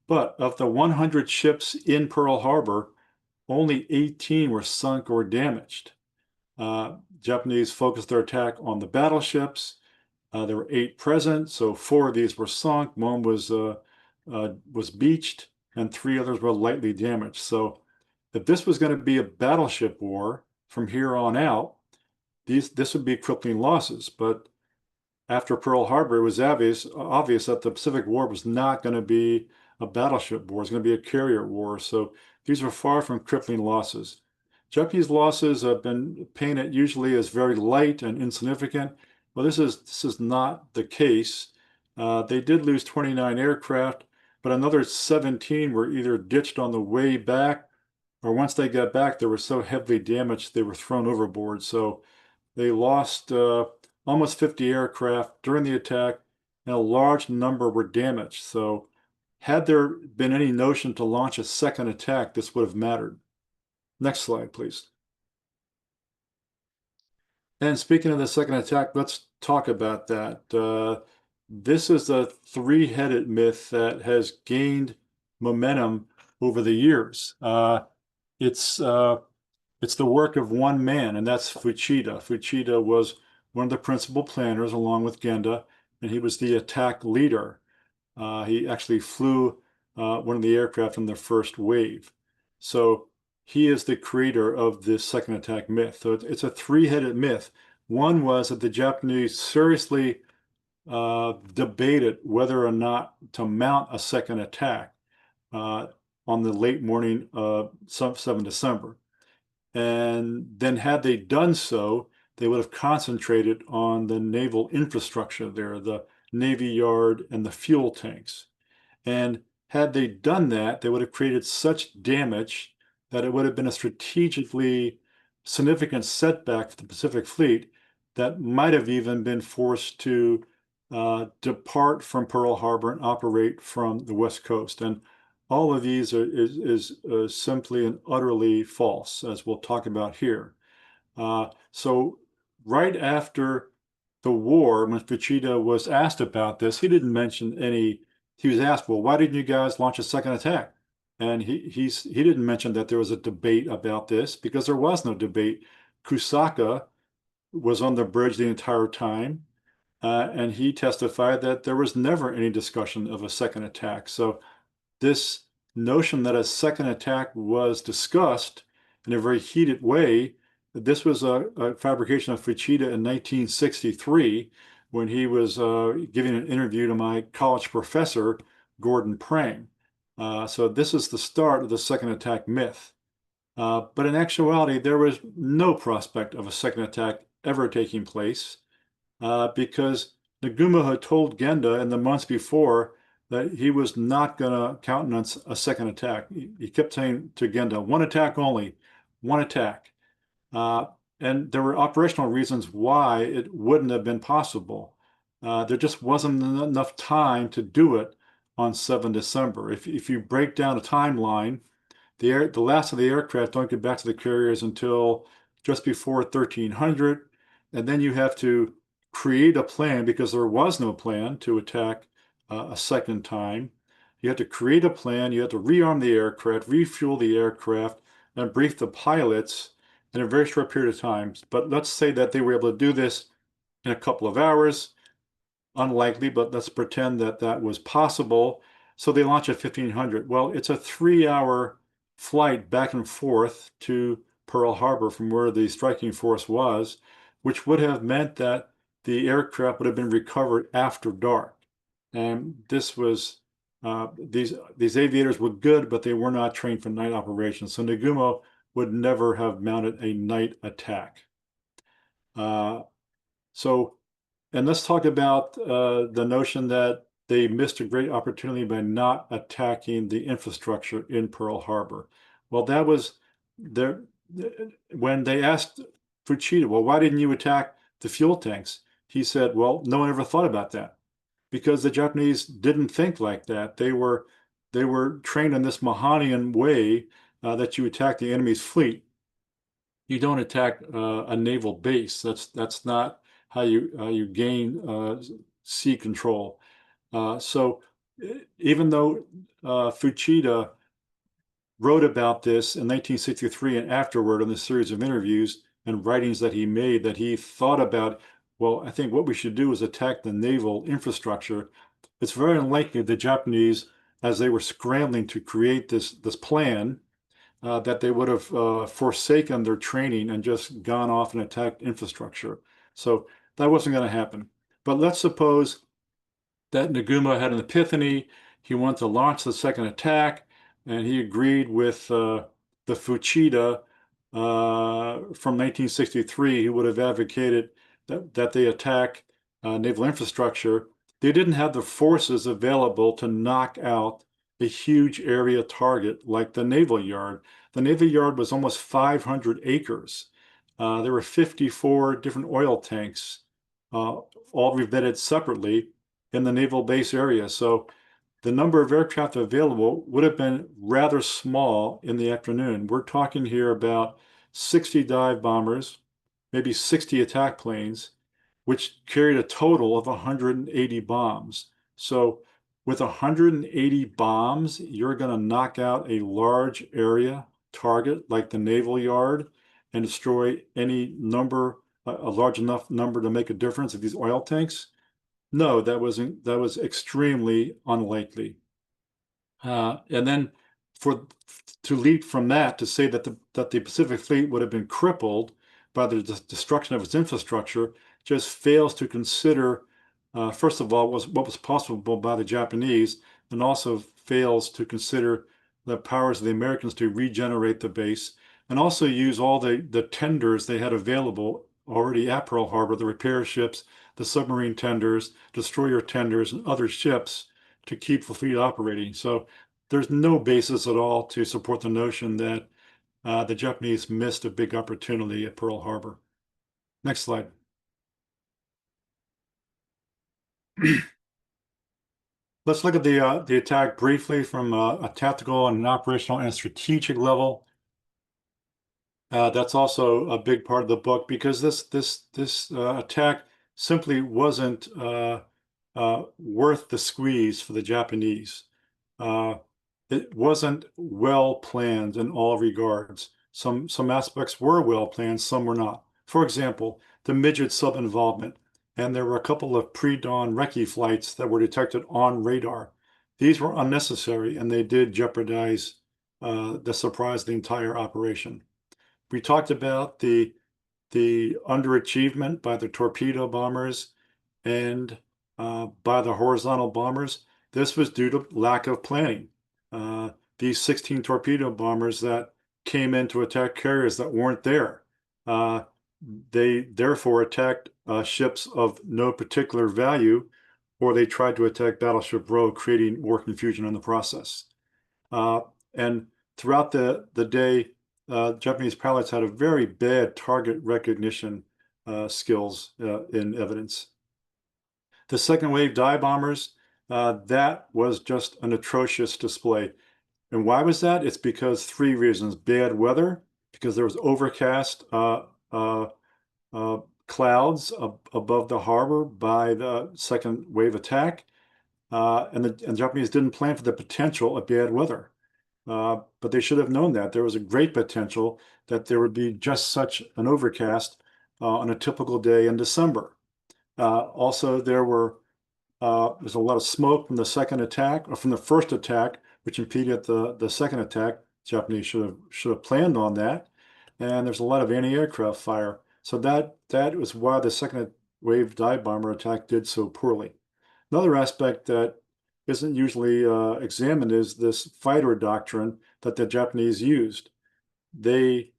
But of the 100 ships in Pearl Harbor, only 18 were sunk or damaged. Japanese focused their attack on the battleships. There were 8 present, so 4 of these were sunk. 1 was beached, and 3 others were lightly damaged. So if this was going to be a battleship war from here on out, this would be crippling losses. But after Pearl Harbor, it was obvious that the Pacific War was not going to be a battleship war. It's going to be a carrier war. So these are far from crippling losses. Japanese losses have been painted usually as very light and insignificant. Well, this is not the case. They did lose 29 aircraft, but another 17 were either ditched on the way back, or once they got back, they were so heavily damaged they were thrown overboard. So they lost almost 50 aircraft during the attack, and a large number were damaged. So had there been any notion to launch a second attack, this would have mattered. Next slide, please. And speaking of the second attack, let's talk about that. This is a 3-headed myth that has gained momentum over the years. It's the work of one man, and that's Fuchida. Fuchida was one of the principal planners along with Genda, and he was the attack leader. He actually flew one of the aircraft in the first wave. So he is the creator of this second attack myth. So it's a 3-headed myth. One was that the Japanese seriously debated whether or not to mount a second attack on the late morning of 7 December. And then had they done so, they would have concentrated on the naval infrastructure there, the Navy Yard and the fuel tanks. And had they done that, they would have created such damage that it would have been a strategically significant setback for the Pacific Fleet that might have even been forced to depart from Pearl Harbor and operate from the West Coast. And all of these is simply and utterly false, as we'll talk about here. So right after the war, when Fuchida was asked about this, he didn't mention any. He was asked, well, why didn't you guys launch a second attack? And he didn't mention that there was a debate about this, because there was no debate. Kusaka was on the bridge the entire time. and he testified that there was never any discussion of a second attack. So this notion that a second attack was discussed in a very heated way, this was a fabrication of Fuchida in 1963 when he was giving an interview to my college professor, Gordon Prang. So this is the start of the second attack myth. But in actuality, there was no prospect of a second attack ever taking place because Nagumo had told Genda in the months before that he was not going to countenance a second attack. He kept saying to Genda, one attack only, one attack. And there were operational reasons why it wouldn't have been possible. There just wasn't enough time to do it on 7 December. If you break down a timeline, the last of the aircraft don't get back to the carriers until just before 1300, and then you have to create a plan because there was no plan to attack a second time. You have to create a plan, you have to rearm the aircraft, refuel the aircraft, and brief the pilots in a very short period of time. But let's say that they were able to do this in a couple of hours. Unlikely, but let's pretend that that was possible. So they launch at 1500. Well, it's a 3-hour flight back and forth to Pearl Harbor from where the striking force was, which would have meant that the aircraft would have been recovered after dark. And this was, these aviators were good, but they were not trained for night operations. So Nagumo would never have mounted a night attack. And let's talk about the notion that they missed a great opportunity by not attacking the infrastructure in Pearl Harbor. Well, that was there when they asked Fuchida, well, why didn't you attack the fuel tanks? He said, well, no one ever thought about that because the Japanese didn't think like that. They were trained in this Mahanian way that you attack the enemy's fleet. You don't attack a naval base. That's not how you gain sea control. So even though Fuchida wrote about this in 1963 and afterward in the series of interviews and writings that he made, that he thought about, well, I think what we should do is attack the naval infrastructure. It's very unlikely the Japanese, as they were scrambling to create this plan, that they would have forsaken their training and just gone off and attacked infrastructure. So that wasn't going to happen. But let's suppose that Nagumo had an epiphany. He wanted to launch the second attack, and he agreed with the Fuchida from 1963, who would have advocated that they attack naval infrastructure. They didn't have the forces available to knock out a huge area target like the naval yard. The naval yard was almost 500 acres. There were 54 different oil tanks, all revetted separately in the naval base area. So the number of aircraft available would have been rather small in the afternoon. We're talking here about 60 dive bombers, maybe 60 attack planes, which carried a total of 180 bombs. So with 180 bombs, you're going to knock out a large area target like the naval yard and destroy any number, a large enough number to make a difference of these oil tanks? No, that was extremely unlikely. And then to leap from that to say that the Pacific Fleet would have been crippled by the destruction of its infrastructure just fails to consider, first of all, what was possible by the Japanese, and also fails to consider the powers of the Americans to regenerate the base, and also use all the tenders they had available already at Pearl Harbor, the repair ships, the submarine tenders, destroyer tenders, and other ships to keep the fleet operating. So there's no basis at all to support the notion that the Japanese missed a big opportunity at Pearl Harbor. Next slide. Let's look at the attack briefly from a tactical and an operational and strategic level. That's also a big part of the book because this attack simply wasn't worth the squeeze for the Japanese. It wasn't well planned in all regards. Some aspects were well planned, some were not. For example, the midget sub-involvement. and there were a couple of pre-dawn recce flights that were detected on radar. These were unnecessary, and they did jeopardize the surprise of the entire operation. We talked about the underachievement by the torpedo bombers and by the horizontal bombers. This was due to lack of planning. These 16 torpedo bombers that came in to attack carriers that weren't there. They therefore attacked ships of no particular value, or they tried to attack Battleship Row, creating more confusion in the process. And throughout the day, Japanese pilots had a very bad target recognition skills in evidence. The second wave dive bombers, that was just an atrocious display. And why was that? It's because three reasons: bad weather, because there was overcast clouds above the harbor by the second wave attack, and the Japanese didn't plan for the potential of bad weather. But they should have known that there was a great potential that there would be just such an overcast on a typical day in December. Also, there's a lot of smoke from the second attack, or from the first attack, which impeded the second attack. Japanese should have planned on that. And there's a lot of anti-aircraft fire. So that was why the second wave dive bomber attack did so poorly. Another aspect that isn't usually examined is this fighter doctrine that the Japanese used. They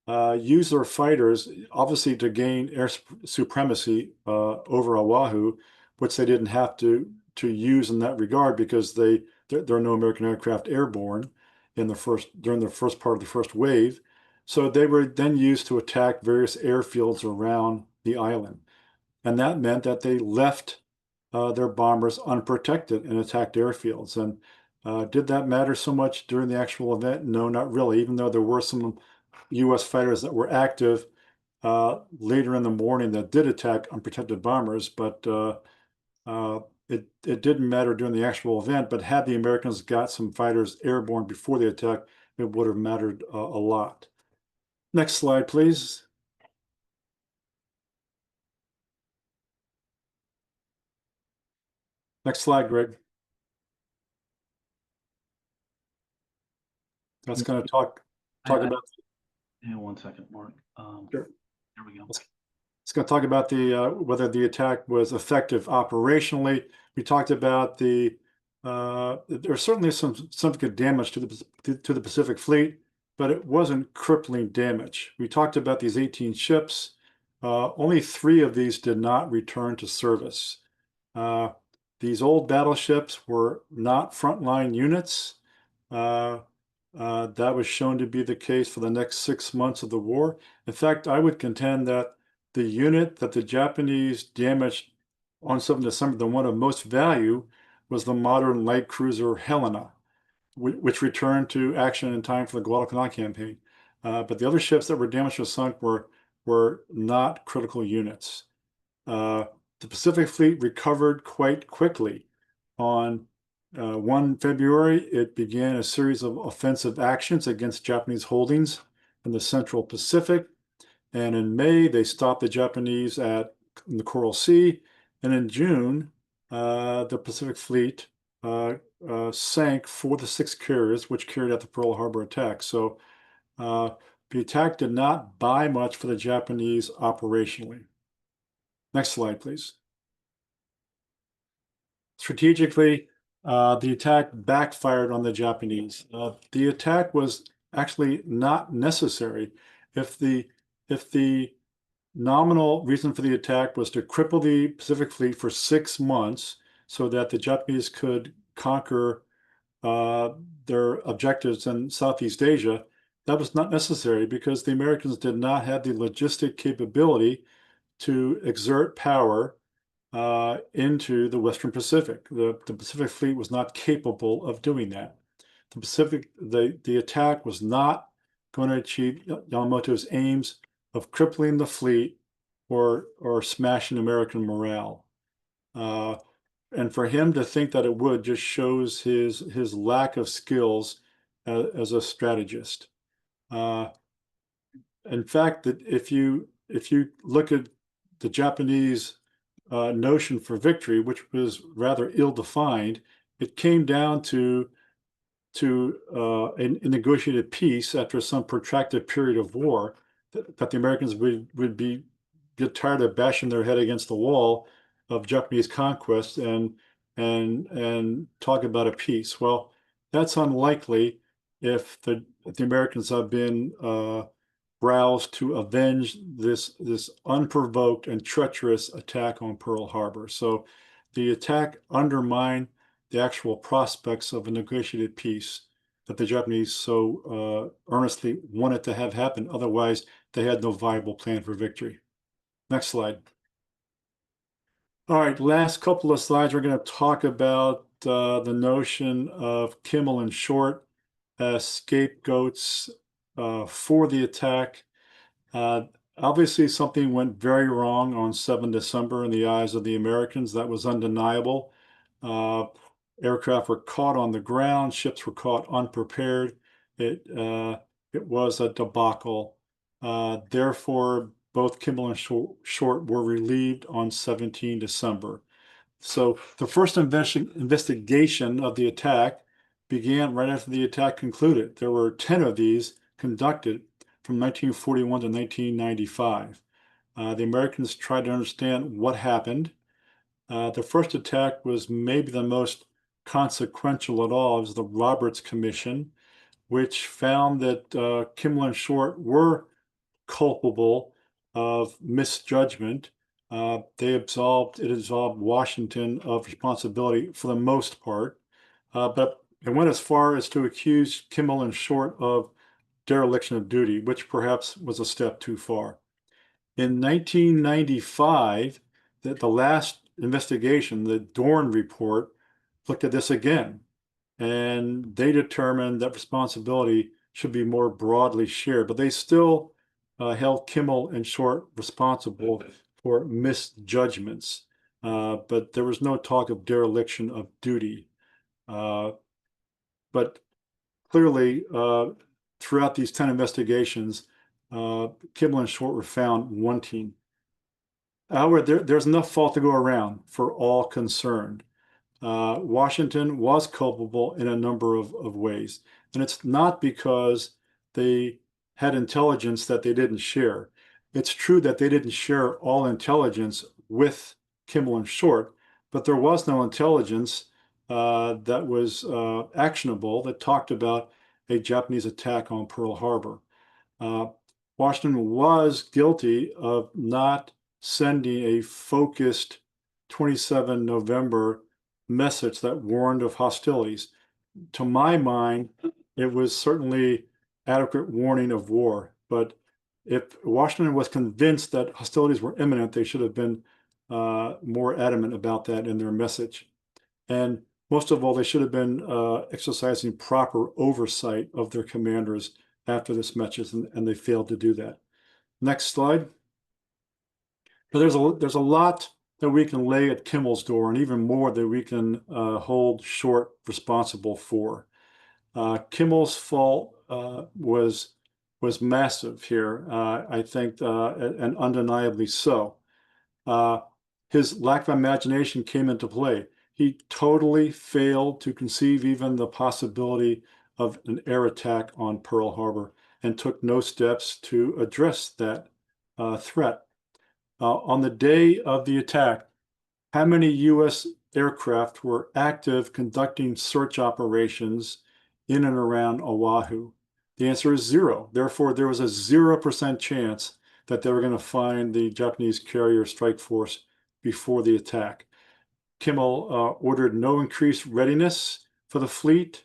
used their fighters, obviously, to gain air supremacy over Oahu, which they didn't have to use in that regard, because there are no American aircraft airborne during the first part of the first wave. So they were then used to attack various airfields around the island. And that meant that they left their bombers unprotected and attacked airfields. And did that matter so much during the actual event? No, not really, even though there were some US fighters that were active later in the morning that did attack unprotected bombers, but it didn't matter during the actual event. But had the Americans got some fighters airborne before the attack, it would have mattered a lot. Next slide, please. Next slide, Greg. That's going to talk about. Hang on one second, Mark. Sure. There we go. It's going to talk about whether the attack was effective operationally. We talked about there's certainly some significant damage to the Pacific Fleet, but it wasn't crippling damage. We talked about these 18 ships. Only 3 of these did not return to service. These old battleships were not frontline units. That was shown to be the case for the next 6 months of the war. In fact, I would contend that the unit that the Japanese damaged on 7 December, the one of most value, was the modern light cruiser Helena, which returned to action in time for the Guadalcanal campaign. But the other ships that were damaged or sunk were not critical units. The Pacific Fleet recovered quite quickly. On 1 February, it began a series of offensive actions against Japanese holdings in the Central Pacific. And in May, they stopped the Japanese in the Coral Sea. And in June, the Pacific Fleet sank 4 of the 6 carriers, which carried out the Pearl Harbor attack. So the attack did not buy much for the Japanese operationally. Next slide, please. Strategically, the attack backfired on the Japanese. The attack was actually not necessary. If the nominal reason for the attack was to cripple the Pacific Fleet for 6 months so that the Japanese could conquer their objectives in Southeast Asia, that was not necessary, because the Americans did not have the logistic capability to exert power into the Western Pacific. The Pacific Fleet was not capable of doing that. The attack was not going to achieve Yamamoto's aims of crippling the fleet or smashing American morale. And for him to think that it would just shows his lack of skills as a strategist. In fact, that if you look at the Japanese notion for victory, which was rather ill-defined. It came down to a negotiated peace after some protracted period of war, that the Americans would get tired of bashing their head against the wall of Japanese conquest and talk about a peace. Well, that's unlikely if the Americans have been roused to avenge this unprovoked and treacherous attack on Pearl Harbor. So the attack undermined the actual prospects of a negotiated peace that the Japanese so earnestly wanted to have happen. Otherwise, they had no viable plan for victory. Next slide. All right, last couple of slides, we're going to talk about the notion of Kimmel and Short as scapegoats for the attack. Obviously, something went very wrong on 7 December in the eyes of the Americans. That was undeniable. Aircraft were caught on the ground. Ships were caught unprepared. It was a debacle. Therefore, both Kimmel and Short were relieved on 17 December. So the first investigation of the attack began right after the attack concluded. There were 10 of these conducted from 1941 to 1995. The Americans tried to understand what happened. The first attack was maybe the most consequential at all. It was the Roberts Commission, which found that Kimmel and Short were culpable of misjudgment. It absolved Washington of responsibility for the most part, but it went as far as to accuse Kimmel and Short of dereliction of duty, which perhaps was a step too far. In 1995, the last investigation, the Dorn report, looked at this again, and they determined that responsibility should be more broadly shared, but they still held Kimmel and Short responsible for misjudgments, but there was no talk of dereliction of duty. But clearly, throughout these 10 investigations, Kimmel and Short were found wanting. However, there's enough fault to go around for all concerned. Washington was culpable in a number of ways, and it's not because they had intelligence that they didn't share. It's true that they didn't share all intelligence with Kimmel and Short, but there was no intelligence that was actionable that talked about a Japanese attack on Pearl Harbor. Washington was guilty of not sending a focused 27 November message that warned of hostilities. To my mind, it was certainly adequate warning of war, but if Washington was convinced that hostilities were imminent, they should have been more adamant about that in their message. And most of all, they should have been exercising proper oversight of their commanders after this message, and they failed to do that. Next slide. So there's a lot that we can lay at Kimmel's door, and even more that we can hold Short responsible for. Kimmel's fault was massive here, I think, and undeniably so. His lack of imagination came into play. He totally failed to conceive even the possibility of an air attack on Pearl Harbor and took no steps to address that threat. On the day of the attack, how many U.S. aircraft were active conducting search operations in and around Oahu? The answer is 0. Therefore, there was a 0% chance that they were going to find the Japanese carrier strike force before the attack. Kimmel ordered no increased readiness for the fleet.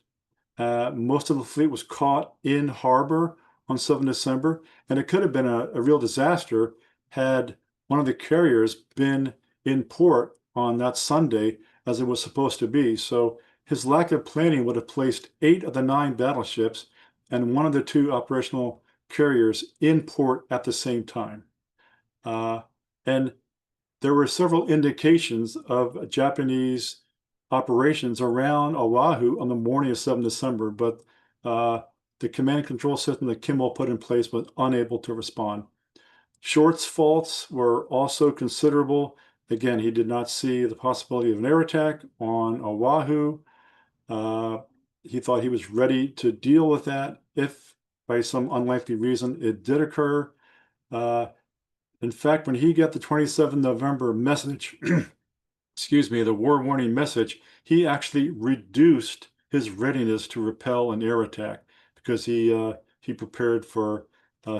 Most of the fleet was caught in harbor on 7 December, and it could have been a real disaster had one of the carriers been in port on that Sunday as it was supposed to be. So his lack of planning would have placed 8 of the 9 battleships and 1 of the 2 operational carriers in port at the same time. And there were several indications of Japanese operations around Oahu on the morning of 7 December, but the command and control system that Kimmel put in place was unable to respond. Short's faults were also considerable. Again, he did not see the possibility of an air attack on Oahu. He thought he was ready to deal with that if, by some unlikely reason, it did occur. In fact, when he got the 27 November message, excuse me, the war warning message, he actually reduced his readiness to repel an air attack because he prepared for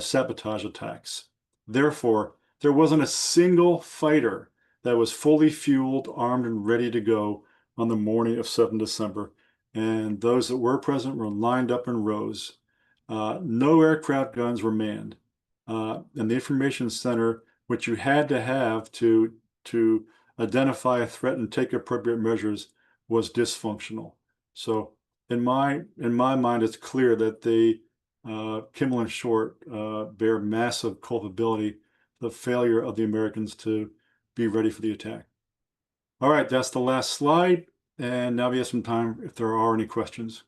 sabotage attacks. Therefore, there wasn't a single fighter that was fully fueled, armed, and ready to go on the morning of 7 December. And those that were present were lined up in rows. No aircraft guns were manned. And the information center, which you had to have to identify a threat and take appropriate measures, was dysfunctional. So in my mind, it's clear that Kimmel and Short bear massive culpability for the failure of the Americans to be ready for the attack. All right, that's the last slide. And now we have some time if there are any questions.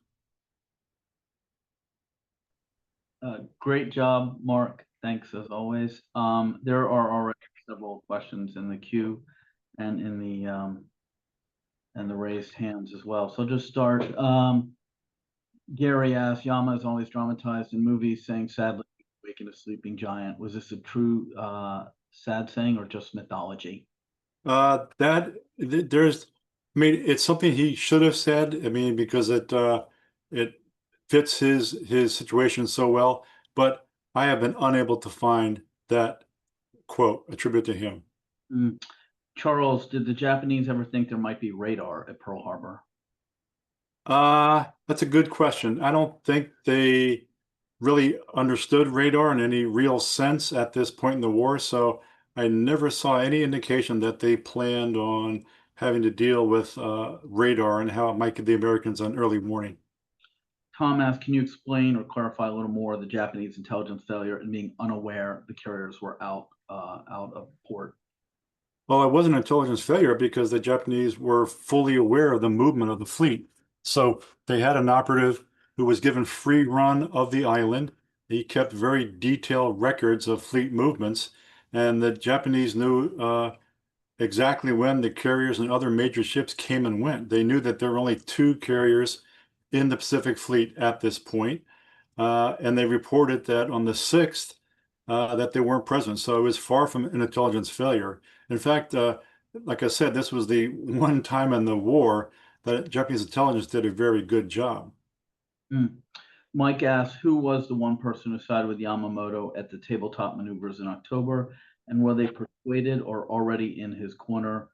Great job, Mark. Thanks as always. There are already several questions in the queue and in the raised hands as well. So just start. Gary asks, Yama is always dramatized in movies, saying sadly, waking a sleeping giant. Was this a true sad saying or just mythology? There's, I mean, it's something he should have said. I mean, because it fits his situation so well. But I have been unable to find that quote attributed to him. Mm. Charles, did the Japanese ever think there might be radar at Pearl Harbor? That's a good question. I don't think they really understood radar in any real sense at this point in the war, so I never saw any indication that they planned on having to deal with radar and how it might give the Americans an early warning. Tom asks, can you explain or clarify a little more the Japanese intelligence failure and being unaware the carriers were out of port? Well, it wasn't intelligence failure because the Japanese were fully aware of the movement of the fleet. So they had an operative who was given free run of the island. He kept very detailed records of fleet movements, and the Japanese knew exactly when the carriers and other major ships came and went. They knew that there were only two carriers in the Pacific Fleet at this point, and they reported that on the 6th that they weren't present. So it was far from an intelligence failure. In fact, like I said, this was the one time in the war that Japanese intelligence did a very good job. Mm. Mike asks, who was the one person who sided with Yamamoto at the tabletop maneuvers in October, and were they persuaded or already in his corner?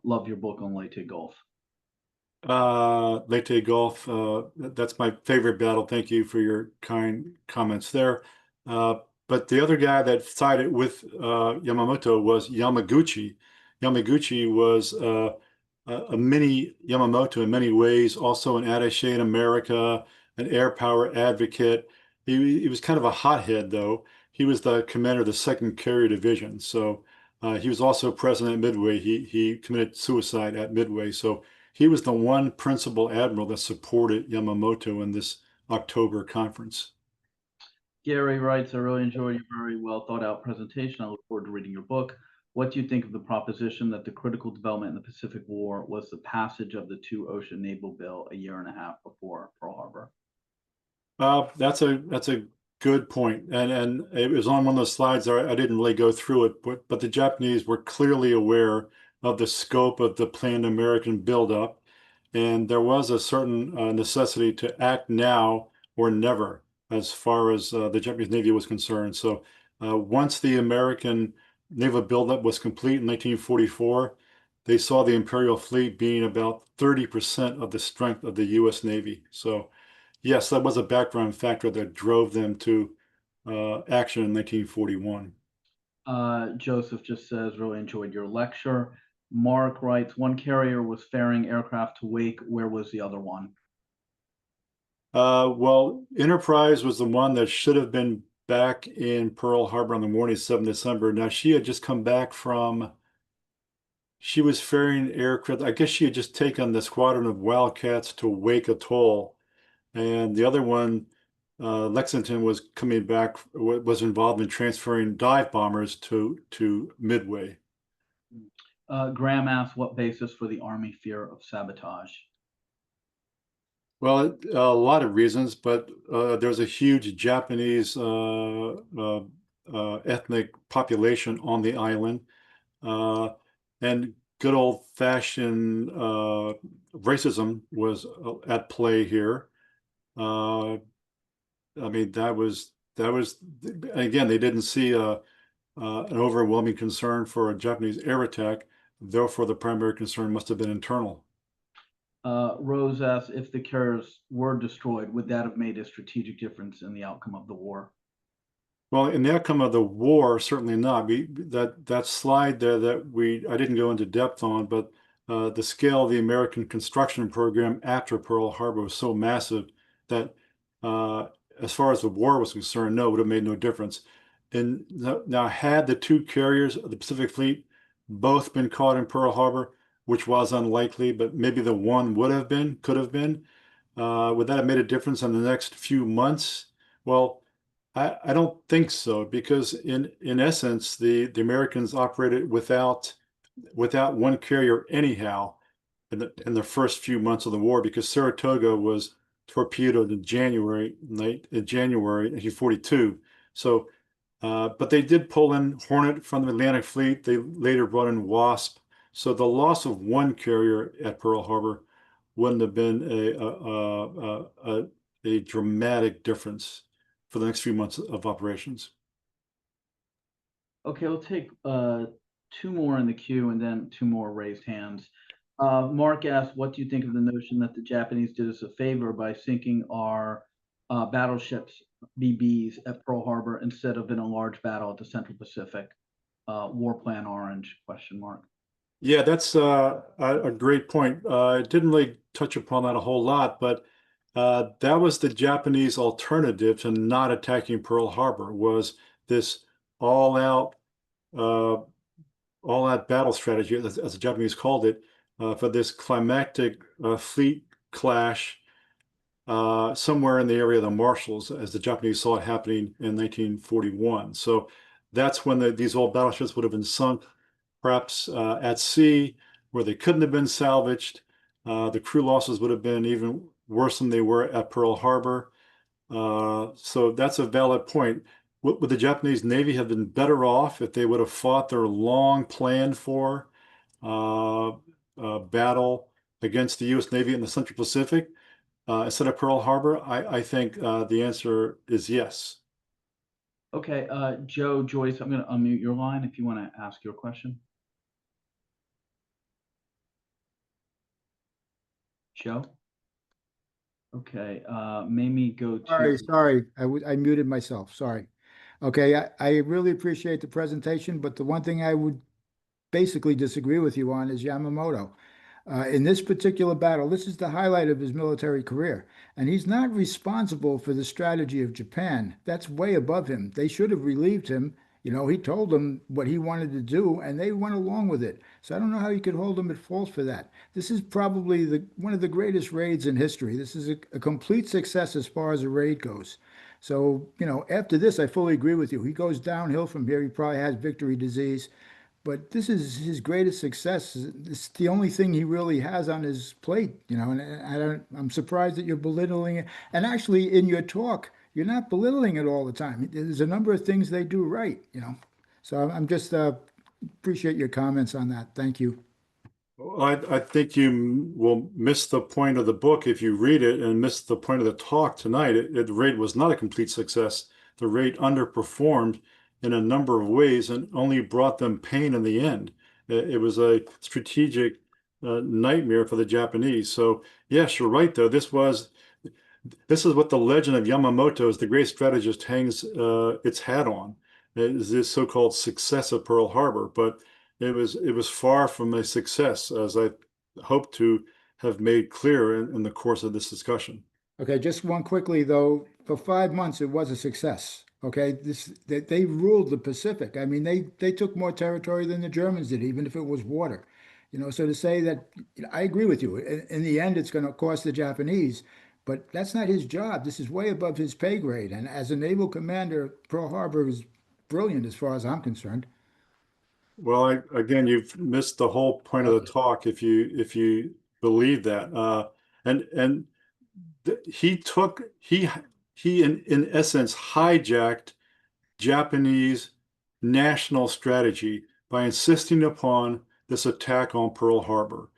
Love your book on Leyte Gulf. Leyte Gulf, that's my favorite battle. Thank you for your kind comments there. But the other guy that sided with Yamamoto was Yamaguchi. Yamaguchi was a mini Yamamoto in many ways, also an attaché in America, an air power advocate. He was kind of a hothead, though. He was the commander of the 2nd Carrier Division. So he was also present at Midway. He committed suicide at Midway. So he was the one principal admiral that supported Yamamoto in this October conference. Gary writes, I really enjoyed your very well thought out presentation. I look forward to reading your book. What do you think of the proposition that the critical development in the Pacific War was the passage of the Two Ocean Naval Bill a year and a half before Pearl Harbor? That's a good point, and it was on one of the slides there. I didn't really go through it, but the Japanese were clearly aware of the scope of the planned American buildup, and there was a certain necessity to act now or never as far as the Japanese Navy was concerned. So once the American naval buildup was complete in 1944, they saw the Imperial fleet being about 30% of the strength of the U.S. Navy. So yes, that was a background factor that drove them to action in 1941. Joseph just says, really enjoyed your lecture. Mark writes, one carrier was ferrying aircraft to Wake. Where was the other one? Well, Enterprise was the one that should have been back in Pearl Harbor on the morning of 7 December. Now, she had just come back she was ferrying aircraft. I guess she had just taken the squadron of Wildcats to Wake Atoll. And the other one, Lexington, was coming back, was involved in transferring dive bombers to Midway. Graham asks, what basis for the Army fear of sabotage? Well, a lot of reasons, but there's a huge Japanese ethnic population on the island, uh, and good old-fashioned racism was at play here. Uh, I mean, that was again, they didn't see an overwhelming concern for a Japanese air attack. Therefore, the primary concern must have been internal. Rose asks, if the carriers were destroyed, would that have made a strategic difference in the outcome of the war? Well, in the outcome of the war, certainly not. That slide there I didn't go into depth on, but the scale of the American construction program after Pearl Harbor was so massive that, uh, as far as the war was concerned, no, it would have made no difference. And now, had the two carriers of the Pacific Fleet both been caught in Pearl Harbor, which was unlikely, but maybe the one could have been, would that have made a difference in the next few months? Well, I don't think so, because in essence the Americans operated without one carrier anyhow in the first few months of the war, because Saratoga was torpedoed in January 1942. So, but they did pull in Hornet from the Atlantic Fleet. They later brought in Wasp. So the loss of one carrier at Pearl Harbor wouldn't have been a dramatic difference for the next few months of operations. Okay, we'll take two more in the queue and then two more raised hands. Mark asks, what do you think of the notion that the Japanese did us a favor by sinking our battleships, BBs, at Pearl Harbor instead of in a large battle at the Central Pacific? War Plan Orange, question mark. Yeah, that's a great point. I didn't really touch upon that a whole lot, but that was the Japanese alternative to not attacking Pearl Harbor, was this all-out uh, all-out battle strategy, as the Japanese called it, for this climactic fleet clash somewhere in the area of the Marshalls, as the Japanese saw it happening in 1941. So that's when these old battleships would have been sunk, perhaps at sea, where they couldn't have been salvaged. The crew losses would have been even worse than they were at Pearl Harbor. So that's a valid point. Would the Japanese Navy have been better off if they would have fought their long planned for uh, battle against the U.S. Navy in the Central Pacific instead of Pearl Harbor? I think the answer is yes. Okay, Joe, Joyce, I'm going to unmute your line if you want to ask your question. Joe? Okay, Mamie, go to. Sorry, I muted myself. Sorry. Okay, I really appreciate the presentation, but the one thing I would basically disagree with you on is Yamamoto. In this particular battle, this is the highlight of his military career, and he's not responsible for the strategy of Japan. That's way above him. They should have relieved him. You know, he told them what he wanted to do, and they went along with it. So I don't know how you could hold him at fault for that. This is probably one of the greatest raids in history. This is a complete success as far as a raid goes. So, you know, after this, I fully agree with you. He goes downhill from here. He probably has victory disease. But this is his greatest success. It's the only thing he really has on his plate, you know, and I'm surprised that you're belittling it. And actually, in your talk, you're not belittling it all the time. There's a number of things they do right, you know. So I'm just appreciate your comments on that. Thank you. Well, I think you will miss the point of the book if you read it, and miss the point of the talk tonight. The raid was not a complete success. The raid underperformed in a number of ways and only brought them pain in the end. It was a strategic nightmare for the Japanese. So yes, you're right, though. This is what the legend of Yamamoto as the great strategist hangs its hat on. It is this so-called success of Pearl Harbor, but it was far from a success, as I hope to have made clear in the course of this discussion. Okay, just one quickly though. For 5 months, it was a success. Okay, they ruled the Pacific. I mean, they took more territory than the Germans did, even if it was water. You know, so to say that, you know, I agree with you. In the end, it's going to cost the Japanese, but that's not his job. This is way above his pay grade. And as a naval commander, Pearl Harbor is brilliant as far as I'm concerned. Well, again, you've missed the whole point of the talk if you believe that. And he in essence hijacked Japanese national strategy by insisting upon this attack on Pearl Harbor.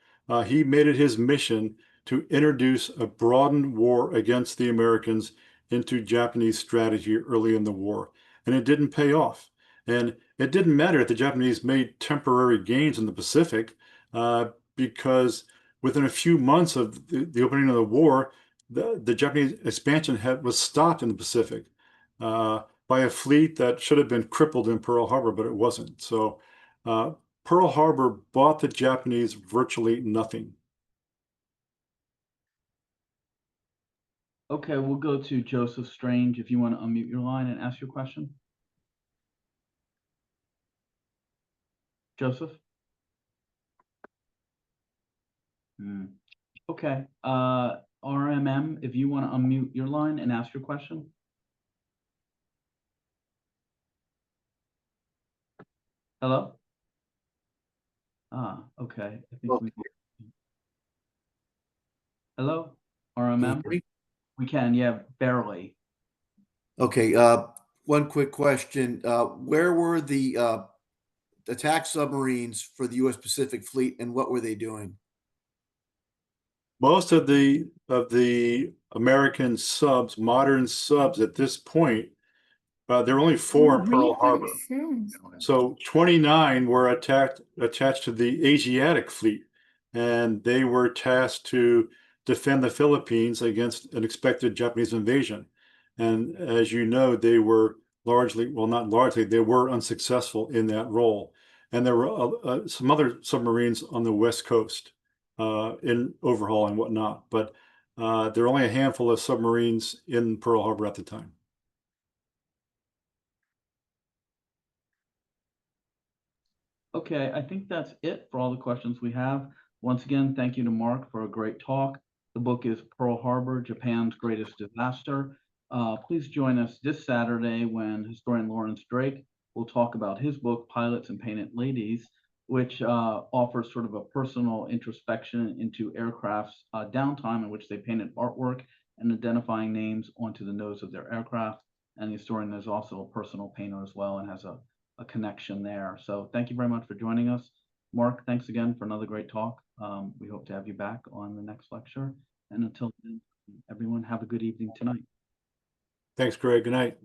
He made it his mission to introduce a broadened war against the Americans into Japanese strategy early in the war, and it didn't pay off. And it didn't matter if the Japanese made temporary gains in the Pacific, because within a few months of the opening of the war, the Japanese expansion was stopped in the Pacific by a fleet that should have been crippled in Pearl Harbor, but it wasn't. So Pearl Harbor bought the Japanese virtually nothing. Okay, we'll go to Joseph Strange if you want to unmute your line and ask your question. Joseph? Okay. RMM, if you want to unmute your line and ask your question. Hello? Okay. I think we. Hello? RMM? We can, yeah, barely. Okay, one quick question. Where were the attack submarines for the U.S. Pacific Fleet, and what were they doing? Most of the American subs, modern subs at this point, there were only 4 in Pearl Harbor. So 29 were attached to the Asiatic fleet, and they were tasked to defend the Philippines against an expected Japanese invasion. And as you know, they were largely, well, not largely, they were unsuccessful in that role. And there were some other submarines on the West Coast in overhaul and whatnot, but there were only a handful of submarines in Pearl Harbor at the time. Okay, I think that's it for all the questions we have. Once again, thank you to Mark for a great talk. The book is Pearl Harbor, Japan's Greatest Disaster. Please join us this Saturday when historian Lawrence Drake will talk about his book, Pilots and Painted Ladies, which offers sort of a personal introspection into aircraft's downtime in which they painted artwork and identifying names onto the nose of their aircraft. And the historian is also a personal painter as well and has a connection there. So thank you very much for joining us. Mark, thanks again for another great talk. We hope to have you back on the next lecture. And until then, everyone have a good evening tonight. Thanks, Greg. Good night.